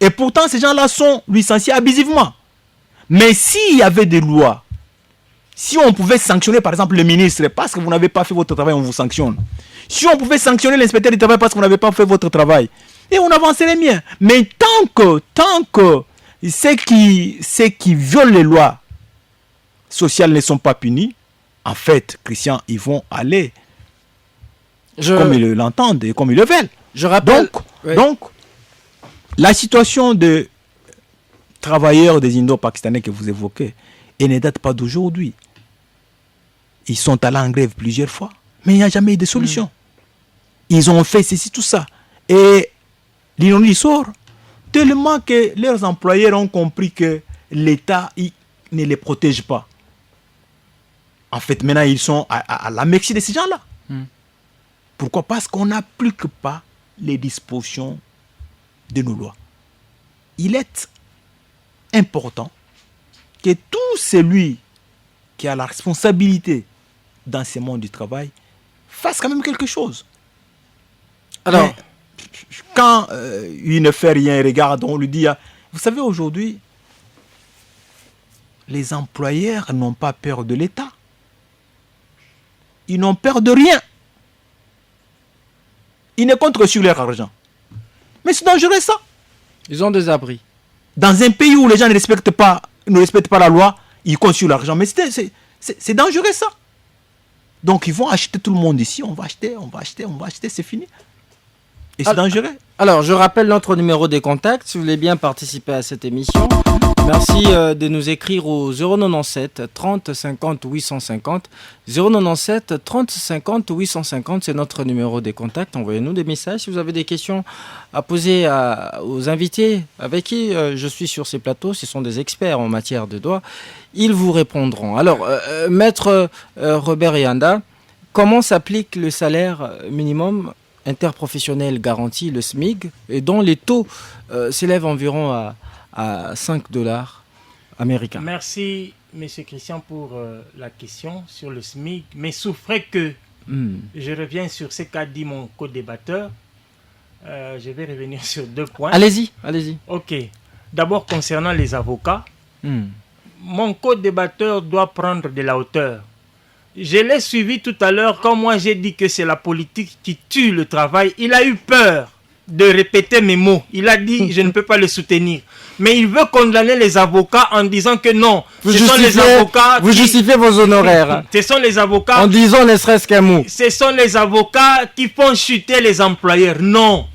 Et pourtant, ces gens-là sont licenciés abusivement. Mais s'il y avait des lois, si on pouvait sanctionner par exemple le ministre parce que vous n'avez pas fait votre travail, on vous sanctionne. Si on pouvait sanctionner l'inspecteur du travail parce que vous n'avez pas fait votre travail, et on avancerait bien. Mais tant que ceux qui violent les lois sociales ne sont pas punis, en fait, Christian, ils vont aller comme ils l'entendent et comme ils le veulent. Je rappelle, donc, la situation des travailleurs des Indo-Pakistanais que vous évoquez, elle ne date pas d'aujourd'hui. Ils sont allés en grève plusieurs fois, mais il n'y a jamais eu de solution. Ils ont fait ceci, tout ça. Et l'ironie sort tellement que leurs employeurs ont compris que l'État ne les protège pas. En fait, maintenant, ils sont à la merci de ces gens-là. Pourquoi? Parce qu'on n'applique pas les dispositions de nos lois. Il est important que tout celui qui a la responsabilité dans ce monde du travail fasse quand même quelque chose. Alors, mais, quand il ne fait rien, regarde, on lui dit, vous savez, aujourd'hui, les employeurs n'ont pas peur de l'État. Ils n'ont peur de rien. Ils ne comptent que sur leur argent. Mais c'est dangereux ça. Ils ont des abris. Dans un pays où les gens ne respectent pas la loi, ils comptent sur l'argent. Mais c'est dangereux ça. Donc ils vont acheter tout le monde ici. On va acheter, c'est fini. Et c'est dangereux. Alors, je rappelle notre numéro de contact. Si vous voulez bien participer à cette émission, Merci de nous écrire au 097 30 50 850. 097 30 50 850, c'est notre numéro de contact. Envoyez-nous des messages si vous avez des questions à poser aux invités avec qui je suis sur ces plateaux. Ce sont des experts en matière de droit. Ils vous répondront. Alors, Maître Robert Yanda, comment s'applique le salaire minimum interprofessionnel garanti, le SMIC, et dont les taux s'élèvent environ à $5 américains? Merci, M. Christian, pour la question sur le SMIC. Mais souffrez que je reviens sur ce qu'a dit mon co-débatteur. Je vais revenir sur 2 points. Allez-y. Ok. D'abord, concernant les avocats, mon co-débatteur doit prendre de la hauteur. Je l'ai suivi tout à l'heure quand moi j'ai dit que c'est la politique qui tue le travail. Il a eu peur de répéter mes mots. Il a dit je ne peux pas le soutenir. Mais il veut condamner les avocats en disant que non. Vous justifiez vos honoraires. Ce sont les avocats. En disant ne serait-ce qu'un mot. Ce sont les avocats qui font chuter les employeurs. Non.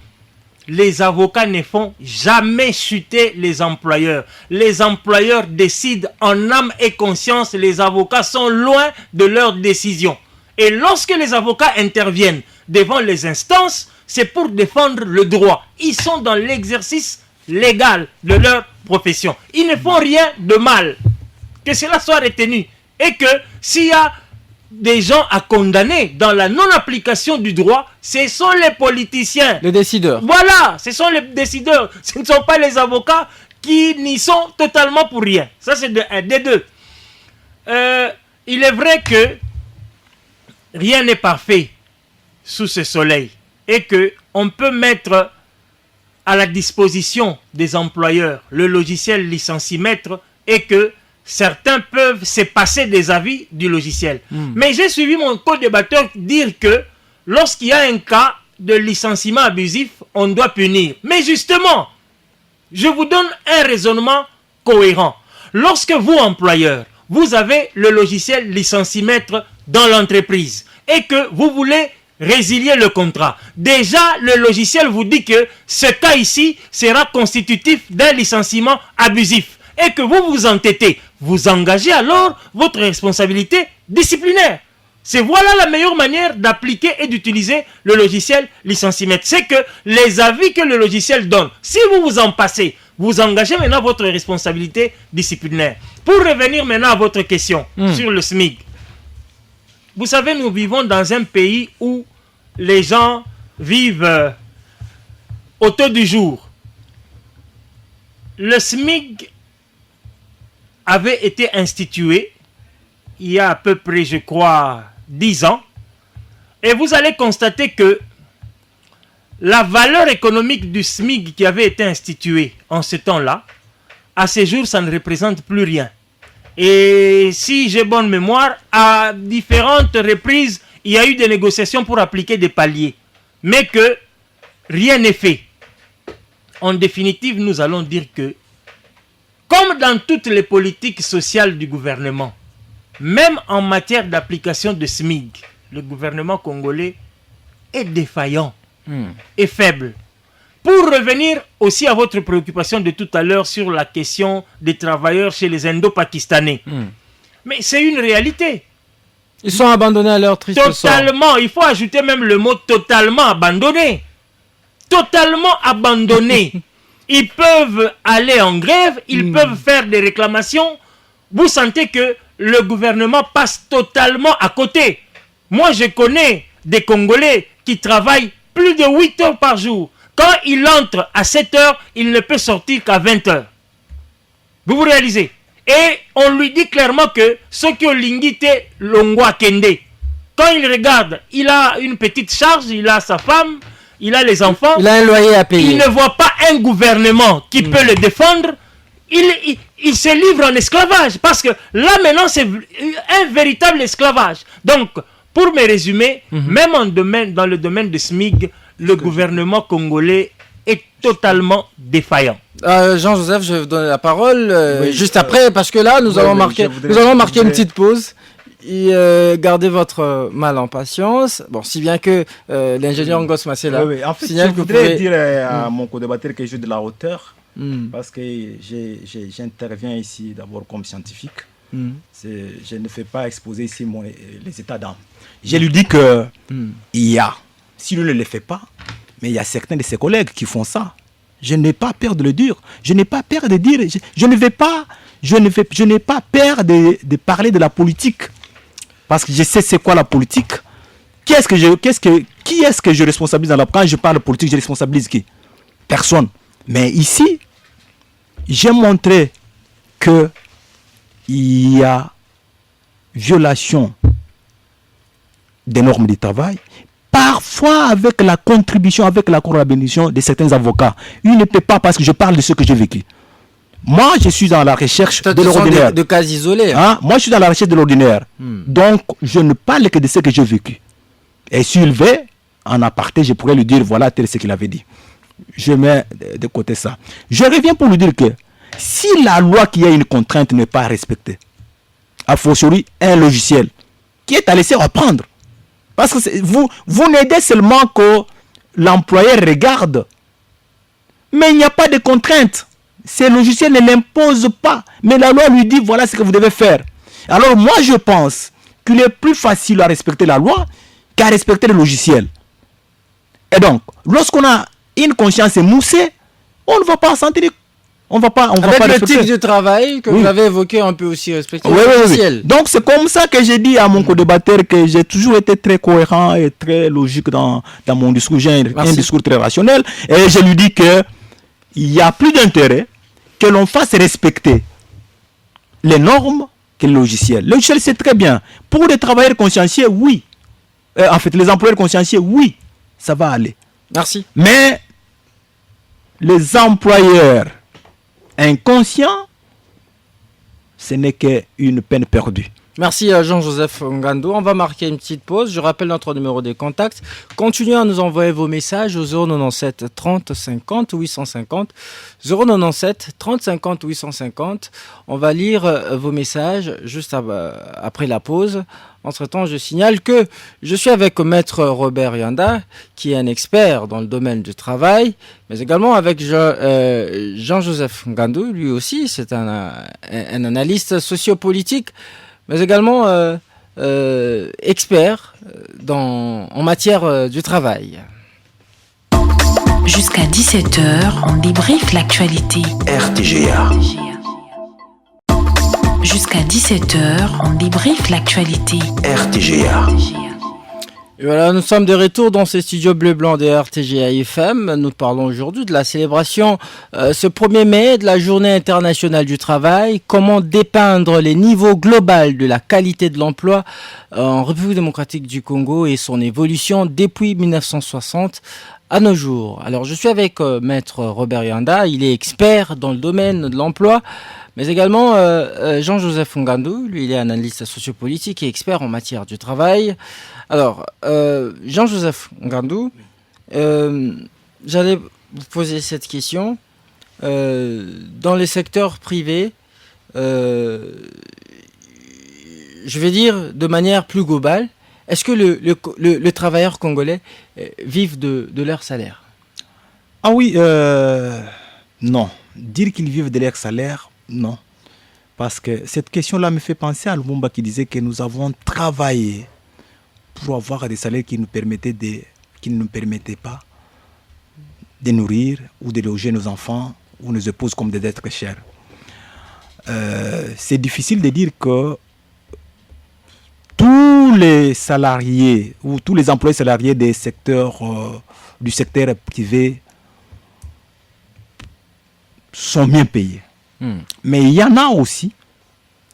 Les avocats ne font jamais chuter les employeurs. Les employeurs décident en âme et conscience. Les avocats sont loin de leurs décisions. Et lorsque les avocats interviennent devant les instances, c'est pour défendre le droit. Ils sont dans l'exercice légal de leur profession. Ils ne font rien de mal. Que cela soit retenu. Et que s'il y a des gens à condamner dans la non-application du droit, ce sont les politiciens. Les décideurs. Voilà, ce sont les décideurs. Ce ne sont pas les avocats qui n'y sont totalement pour rien. Ça, c'est des deux. Il est vrai que rien n'est parfait sous ce soleil et qu'on peut mettre à la disposition des employeurs le logiciel licenciemètre et que certains peuvent se passer des avis du logiciel. Mais j'ai suivi mon co-débatteur dire que lorsqu'il y a un cas de licenciement abusif, on doit punir. Mais justement, je vous donne un raisonnement cohérent. Lorsque vous, employeur, vous avez le logiciel licenciemètre dans l'entreprise et que vous voulez résilier le contrat, déjà le logiciel vous dit que ce cas ici sera constitutif d'un licenciement abusif et que vous vous entêtez, vous engagez alors votre responsabilité disciplinaire. C'est voilà la meilleure manière d'appliquer et d'utiliser le logiciel licenciemètre. C'est que les avis que le logiciel donne, si vous vous en passez, vous engagez maintenant votre responsabilité disciplinaire. Pour revenir maintenant à votre question sur le SMIC. Vous savez, nous vivons dans un pays où les gens vivent au taux du jour. Le SMIC avait été institué il y a à peu près, je crois, 10 ans. Et vous allez constater que la valeur économique du SMIC qui avait été institué en ce temps-là, à ce jour, ça ne représente plus rien. Et si j'ai bonne mémoire, à différentes reprises, il y a eu des négociations pour appliquer des paliers. Mais que rien n'est fait. En définitive, nous allons dire que, comme dans toutes les politiques sociales du gouvernement, même en matière d'application de SMIC, le gouvernement congolais est défaillant et faible. Pour revenir aussi à votre préoccupation de tout à l'heure sur la question des travailleurs chez les Indo-Pakistanais, mais c'est une réalité. Ils sont abandonnés à leur triste sort. Totalement, il faut ajouter même le mot totalement abandonné. Totalement abandonné. Ils peuvent aller en grève, ils peuvent faire des réclamations. Vous sentez que le gouvernement passe totalement à côté. Moi, je connais des Congolais qui travaillent plus de 8 heures par jour. Quand il entre à 7 heures, il ne peut sortir qu'à 20 heures. Vous vous réalisez? Et on lui dit clairement que ce que l'ingite l'ongwa kende. Quand il regarde, il a une petite charge, il a sa femme, il a les enfants. Il a un loyer à payer. Il ne voit pas un gouvernement qui peut le défendre. Il se livre en esclavage. Parce que là maintenant, c'est un véritable esclavage. Donc, pour me résumer, même dans le domaine de SMIC, le gouvernement congolais est totalement défaillant. Jean-Joseph, je vais vous donner la parole juste après, parce que là, nous allons marquer une petite pause. Et gardez votre mal en patience. Bon, si bien que l'ingénieur Ngos Masela en fait, signale je voudrais dire à mon co-débatteur que j'ai de la hauteur parce que j'interviens ici d'abord comme scientifique. Je ne fais pas exposer ici les états d'âme. Je lui dis que il y a, si lui ne le fait pas, mais il y a certains de ses collègues qui font ça. Je n'ai pas peur de le dire. Je n'ai pas peur de dire. Je n'ai pas peur de parler de la politique. Parce que je sais c'est quoi la politique. Qui est-ce que je responsabilise quand je parle de politique, je responsabilise qui? Personne. Mais ici, j'ai montré que il y a violation des normes du travail, parfois avec la contribution, avec la collaboration de certains avocats. Il ne peut pas, parce que je parle de ce que j'ai vécu. Moi, je suis dans la recherche de l'ordinaire. De cas isolés. Moi, je suis dans la recherche de l'ordinaire. Donc, je ne parle que de ce que j'ai vécu. Et s'il veut, en aparté, je pourrais lui dire, voilà, tel ce qu'il avait dit. Je mets de côté ça. Je reviens pour lui dire que si la loi qui a une contrainte n'est pas respectée, a fortiori un logiciel qui est à laisser reprendre. Parce que vous n'aidez seulement que l'employeur regarde. Mais il n'y a pas de contrainte. Ce logiciel ne l'impose pas. Mais la loi lui dit voilà ce que vous devez faire. Alors moi je pense qu'il est plus facile à respecter la loi qu'à respecter le logiciel. Et donc, lorsqu'on a une conscience émoussée, on ne va pas sentir. Avec l'éthique du travail que vous avez évoqué, on peut aussi respecter le logiciel. Donc c'est comme ça que j'ai dit à mon co-débatteur que j'ai toujours été très cohérent et très logique dans mon discours. J'ai un discours très rationnel. Et je lui dis que il y a plus d'intérêt que l'on fasse respecter les normes que le logiciel. Le logiciel, c'est très bien. Pour les travailleurs consciencieux, oui. En fait, les employeurs consciencieux, oui. Ça va aller. Merci. Mais les employeurs inconscients, ce n'est qu'une peine perdue. Merci à Jean-Joseph Ngando. On va marquer une petite pause. Je rappelle notre numéro de contact. Continuez à nous envoyer vos messages au 097 30 50 850. 097 30 50 850. On va lire vos messages juste après la pause. Entre-temps, je signale que je suis avec Maître Robert Yanda, qui est un expert dans le domaine du travail, mais également avec Jean-Joseph Ngando, lui aussi, c'est un analyste sociopolitique, mais également expert en matière du travail. Jusqu'à 17h, on débriefe l'actualité. RTGA. Jusqu'à 17h, on débriefe l'actualité. RTGA. Et voilà, nous sommes de retour dans ces studios bleu-blanc de RTGA FM. Nous parlons aujourd'hui de la célébration ce 1er mai de la Journée internationale du travail. Comment dépeindre les niveaux globaux de la qualité de l'emploi en République démocratique du Congo et son évolution depuis 1960 à nos jours. Alors, je suis avec Maître Robert Yanda. Il est expert dans le domaine de l'emploi, mais également Jean-Joseph Ngando. Lui, il est analyste sociopolitique et expert en matière du travail. Alors, Jean-Joseph Ngando, j'allais vous poser cette question. Dans les secteurs privés, je vais dire de manière plus globale, est-ce que le travailleur congolais vivent de leur salaire? Ah oui, non. Dire qu'ils vivent de leur salaire, non. Parce que cette question-là me fait penser à Lumumba qui disait que nous avons travaillé pour avoir des salaires qui ne nous permettaient pas de nourrir ou de loger nos enfants ou nos épouses comme des êtres chers. C'est difficile de dire que tous les salariés ou tous les employés salariés du secteur privé sont bien payés. Mais il y en a aussi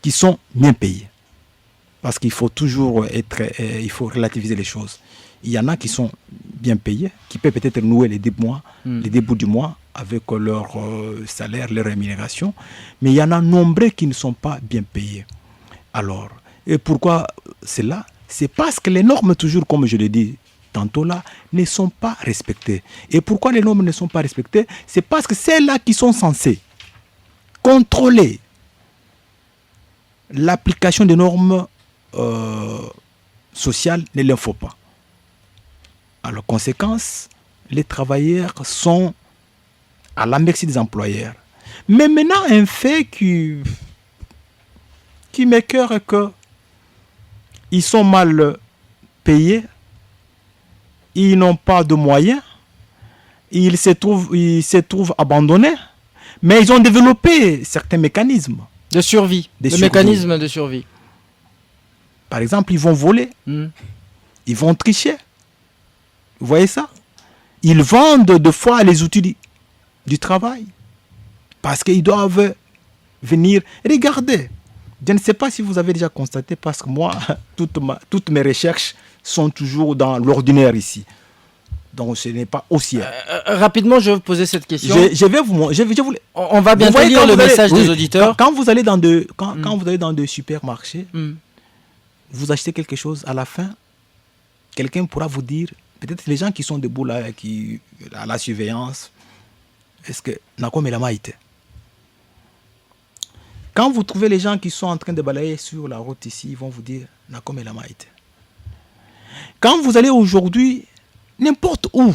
qui sont bien payés. Parce qu'il faut toujours il faut relativiser les choses. Il y en a qui sont bien payés, qui peuvent peut-être nouer les débuts du mois avec leur salaire, leur rémunération. Mais il y en a nombreux qui ne sont pas bien payés. Alors, et pourquoi c'est là? C'est parce que les normes, toujours comme je l'ai dit tantôt là, ne sont pas respectées. Et pourquoi les normes ne sont pas respectées? C'est parce que celles-là qui sont censées contrôler l'application des normes sociales ne le font pas. Alors, conséquence, les travailleurs sont à la merci des employeurs. Mais maintenant, un fait qui m'écoeure est que ils sont mal payés, ils n'ont pas de moyens, ils se trouvent abandonnés, mais ils ont développé certains mécanismes de survie, mécanismes de survie. Par exemple, ils vont voler, ils vont tricher. Vous voyez ça? Ils vendent deux fois les outils du travail parce qu'ils doivent venir regarder. Je ne sais pas si vous avez déjà constaté, parce que moi, toutes mes recherches sont toujours dans l'ordinaire ici. Donc ce n'est pas aussi. Rapidement, je vais vous poser cette question. On va bientôt lire le message des auditeurs. Quand vous allez dans des supermarchés, vous achetez quelque chose, à la fin, quelqu'un pourra vous dire, peut-être les gens qui sont debout là, à la surveillance, est-ce que Nakom Elama été? Quand vous trouvez les gens qui sont en train de balayer sur la route ici, ils vont vous dire Nakom Elama été. Quand vous allez aujourd'hui, n'importe où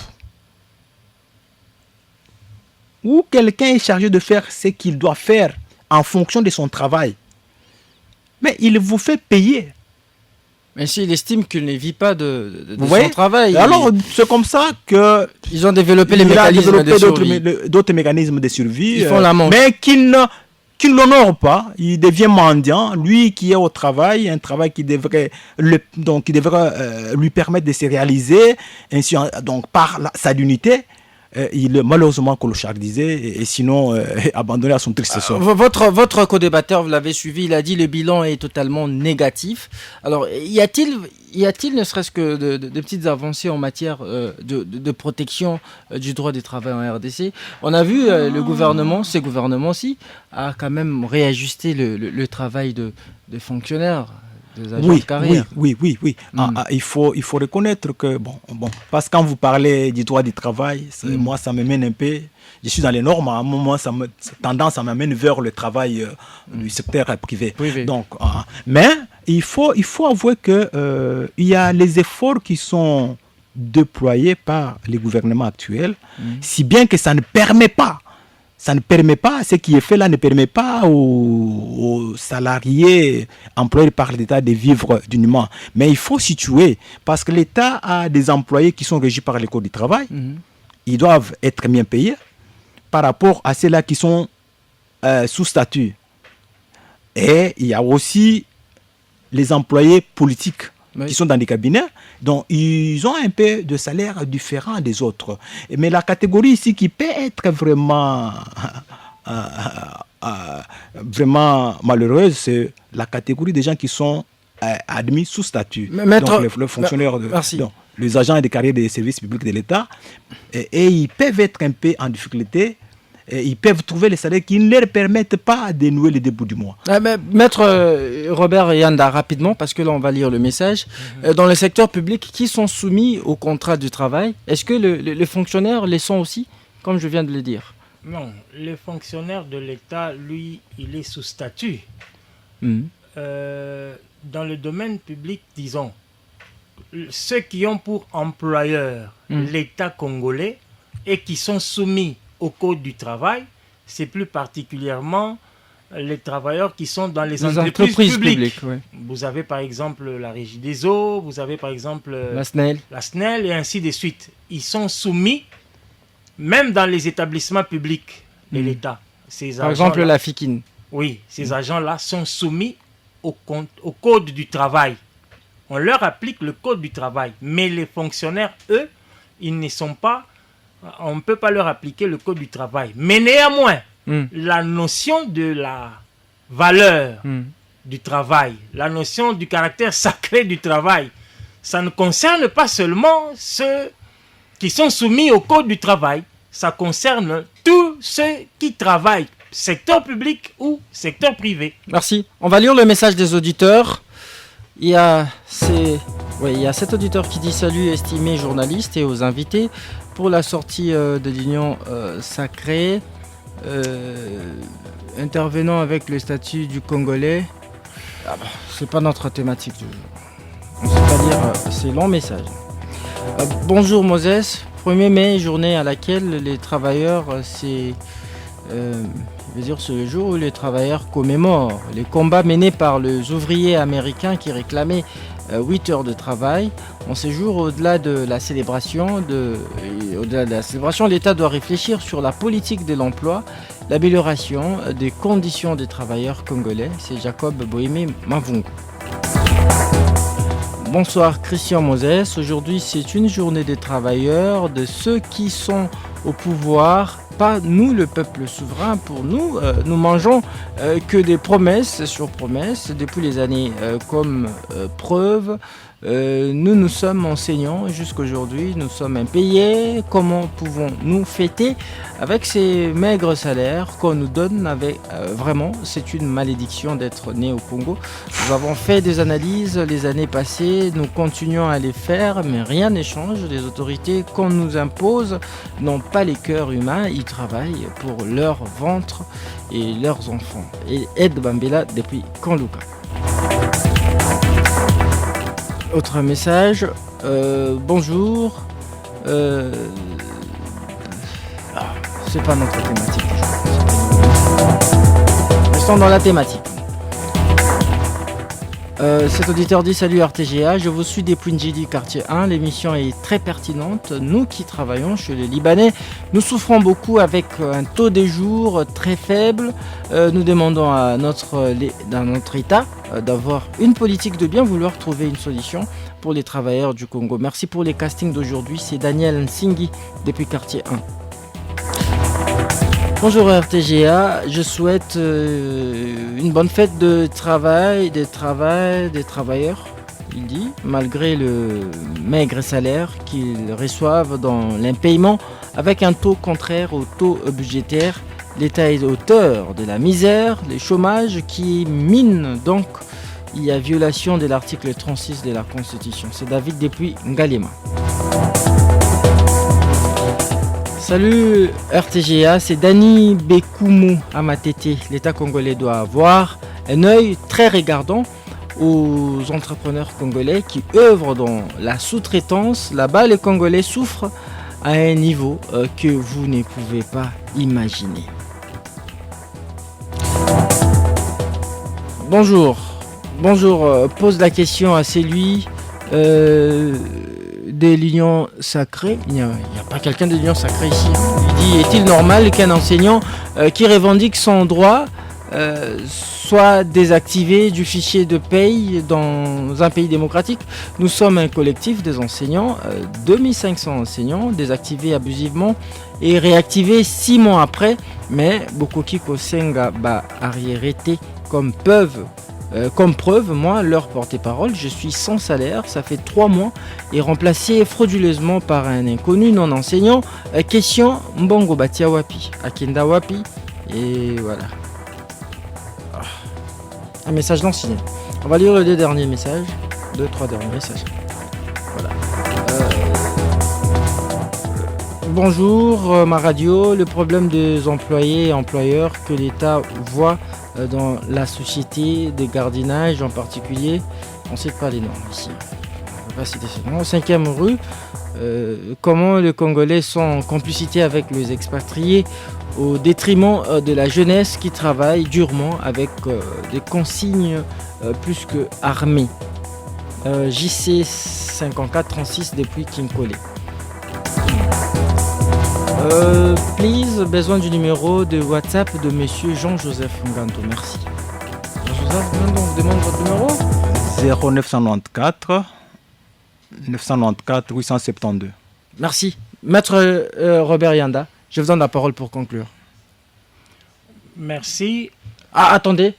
quelqu'un est chargé de faire ce qu'il doit faire en fonction de son travail, mais il vous fait payer. Mais s'il estime qu'il ne vit pas de son travail. Alors, c'est comme ça que ils ont développé les mécanismes de survie. D'autres mécanismes de survie. Ils font la manche. Mais qui ne l'honore pas. Il devient mendiant. Lui qui est au travail, un travail qui devrait lui permettre de se réaliser, ainsi, donc par sa dignité. Il est malheureusement clochardisé et sinon abandonné à son triste sort. Votre co-débatteur, vous l'avez suivi, il a dit le bilan est totalement négatif. Alors, y a-t-il ne serait-ce que de petites avancées en matière de protection du droit du travail en RDC? On a vu le gouvernement, ces gouvernements-ci, a quand même réajusté le travail de fonctionnaires. Oui. Il faut reconnaître que, parce que quand vous parlez du droit du travail, moi, ça me mène un peu, je suis dans les normes, à un moment, tendance à m'amener vers le travail du secteur privé. Donc, mais il faut avouer que il y a les efforts qui sont déployés par les gouvernements actuels, si bien que ça ne permet pas, ce qui est fait là ne permet pas aux salariés employés par l'État de vivre dignement. Mais il faut situer, parce que l'État a des employés qui sont régis par les codes du travail. Ils doivent être bien payés par rapport à ceux-là qui sont sous statut. Et il y a aussi les employés politiques qui sont dans des cabinets, donc ils ont un peu de salaire différent des autres. Mais la catégorie ici qui peut être vraiment malheureuse, c'est la catégorie des gens qui sont admis sous statut. Donc les fonctionnaires, les agents de carrière des services publics de l'État, et ils peuvent être un peu en difficulté. Et ils peuvent trouver les salaires qui ne leur permettent pas de nouer les débuts du mois. Maître Robert Yanda, rapidement, parce que là on va lire le message. Dans le secteur public, qui sont soumis au contrat du travail, est-ce que les fonctionnaires les sont aussi, comme je viens de le dire? Non, les fonctionnaires de l'État, lui, il est sous statut. Dans le domaine public, disons, ceux qui ont pour employeur l'État congolais et qui sont soumis au code du travail, c'est plus particulièrement les travailleurs qui sont dans les entreprises publiques. Vous avez par exemple la Régie des eaux, vous avez par exemple la SNEL et ainsi de suite. Ils sont soumis, même dans les établissements publics de l'État. Par exemple la FICIN. Oui, ces agents-là sont soumis au code du travail. On leur applique le code du travail. Mais les fonctionnaires, eux, ils ne sont pas... On ne peut pas leur appliquer le code du travail. Mais néanmoins, la notion de la valeur du travail, la notion du caractère sacré du travail, ça ne concerne pas seulement ceux qui sont soumis au code du travail, ça concerne tous ceux qui travaillent, secteur public ou secteur privé. Merci. On va lire le message des auditeurs. Il y a cet auditeur qui dit « Salut estimés journalistes et aux invités. Pour la sortie de l'Union sacrée, intervenant avec le statut du Congolais. » C'est pas notre thématique du jour. On ne sait pas lire ces longs messages. Bonjour Moses, 1er mai, journée à laquelle les travailleurs, c'est le jour où les travailleurs commémorent les combats menés par les ouvriers américains qui réclamaient 8 heures de travail. En ce jour, au-delà de la célébration, l'État doit réfléchir sur la politique de l'emploi, l'amélioration des conditions des travailleurs congolais. C'est Jacob Bohémé Mavungu. Bonsoir Christian Moses. Aujourd'hui, c'est une journée des travailleurs, de ceux qui sont au pouvoir. Pas nous, le peuple souverain. Pour nous, nous mangeons que des promesses sur promesses depuis les années comme preuve. Nous sommes enseignants jusqu'aujourd'hui, nous sommes impayés. Comment pouvons-nous fêter avec ces maigres salaires qu'on nous donne vraiment, c'est une malédiction d'être né au Congo. Nous avons fait des analyses les années passées, nous continuons à les faire, mais rien n'échange. Les autorités qu'on nous impose n'ont pas les cœurs humains, ils travaillent pour leur ventre et leurs enfants. Et Ed Bambela depuis Kanluka. Autre message, bonjour, c'est pas notre thématique. Restons dans la thématique. Cet auditeur dit salut RTGA, je vous suis depuis Ndjidi quartier 1, l'émission est très pertinente. Nous qui travaillons chez les Libanais, nous souffrons beaucoup avec un taux de jour très faible. Nous demandons dans notre État d'avoir une politique de bien vouloir trouver une solution pour les travailleurs du Congo. Merci pour les castings d'aujourd'hui, c'est Daniel Nsingi depuis quartier 1. Bonjour RTGA, je souhaite une bonne fête de travail, des travailleurs, il dit, malgré le maigre salaire qu'ils reçoivent dans l'impayement, avec un taux contraire au taux budgétaire. L'État est auteur de la misère, le chômage qui mine donc. Il y a violation de l'article 36 de la Constitution. C'est David depuis Ngalema. Salut RTGA, c'est Dani Bekumu à Matete. L'État congolais doit avoir un œil très regardant aux entrepreneurs congolais qui œuvrent dans la sous-traitance. Là-bas, les Congolais souffrent à un niveau que vous ne pouvez pas imaginer. Bonjour, pose la question à celui de l'Union sacrée. Il n'y a pas quelqu'un de l'Union sacrée ici. Il dit, est-il normal qu'un enseignant qui revendique son droit soit désactivé du fichier de paye dans un pays démocratique? Nous sommes un collectif des enseignants, 2500 enseignants désactivés abusivement et réactivés 6 mois après, mais Bokoki Kosenga ba arriérité comme preuve, moi, leur porte-parole, je suis sans salaire, ça fait 3 mois, et remplacé frauduleusement par un inconnu non enseignant. Question, Mbongo Batia Wapi, Akenda Wapi, et voilà. Un message non signé. On va lire les 3 derniers messages. Voilà. Bonjour, ma radio. Le problème des employés et employeurs que l'État voit dans la société des gardiennages en particulier, on ne cite pas les noms ici. On ne va pas citer ces noms. 5e rue, comment les Congolais sont en complicité avec les expatriés au détriment de la jeunesse qui travaille durement avec des consignes plus que armées. JC 5436 depuis Kinkole. Please, besoin du numéro de WhatsApp de monsieur Jean-Joseph Nganto. Merci. Jean-Joseph Nganto, on vous demande votre numéro 0994 994 872. Merci. Maître Robert Yanda, je vous donne la parole pour conclure. Merci. Ah, attendez.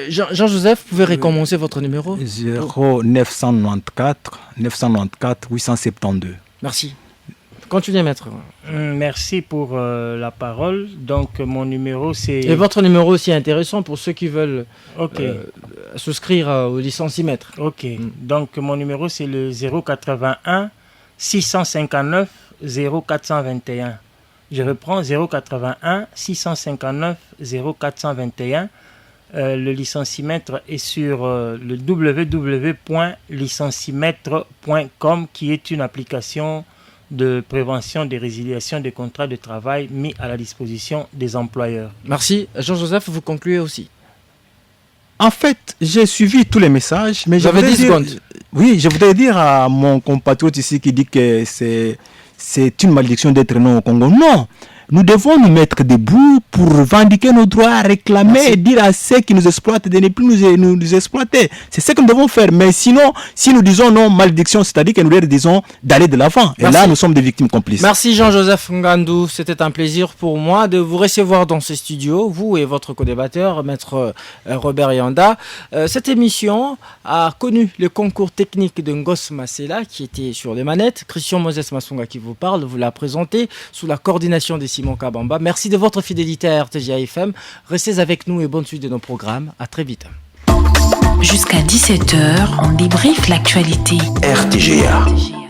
Jean-Joseph, vous pouvez recommencer votre numéro 0994 994 872. Merci. Continuez, maître. Merci pour la parole. Donc, mon numéro, c'est... Et votre numéro aussi est intéressant pour ceux qui veulent souscrire au licenciemètre. Ok. Donc, mon numéro, c'est le 081 659 0421. Je reprends 081 659 0421. Le licenciemètre est sur le www.licenciemètre.com qui est une application de prévention des résiliations des contrats de travail mis à la disposition des employeurs. Merci. Jean-Joseph, vous concluez aussi. En fait, j'ai suivi tous les messages, mais J'avais 10 secondes. Oui, je voudrais dire à mon compatriote ici qui dit que c'est une malédiction d'être non au Congo. Non, nous devons nous mettre debout pour revendiquer nos droits, réclamer et dire à ceux qui nous exploitent de ne plus nous exploiter. C'est ce que nous devons faire. Mais sinon, si nous disons non, malédiction, c'est-à-dire que nous leur disons d'aller de l'avant. Et là, nous sommes des victimes complices. Merci Jean-Joseph Ngandou. C'était un plaisir pour moi de vous recevoir dans ce studio, vous et votre co-débatteur, Maître Robert Yanda. Cette émission a connu le concours technique de Ngos Masela qui était sur les manettes. Christian Moses Masonga qui vous parle, vous l'a présenté sous la coordination des Simon Kabamba. Merci de votre fidélité à RTGA FM. Restez avec nous et bonne suite de nos programmes. À très vite. Jusqu'à 17h, on débriefe l'actualité. RTGA.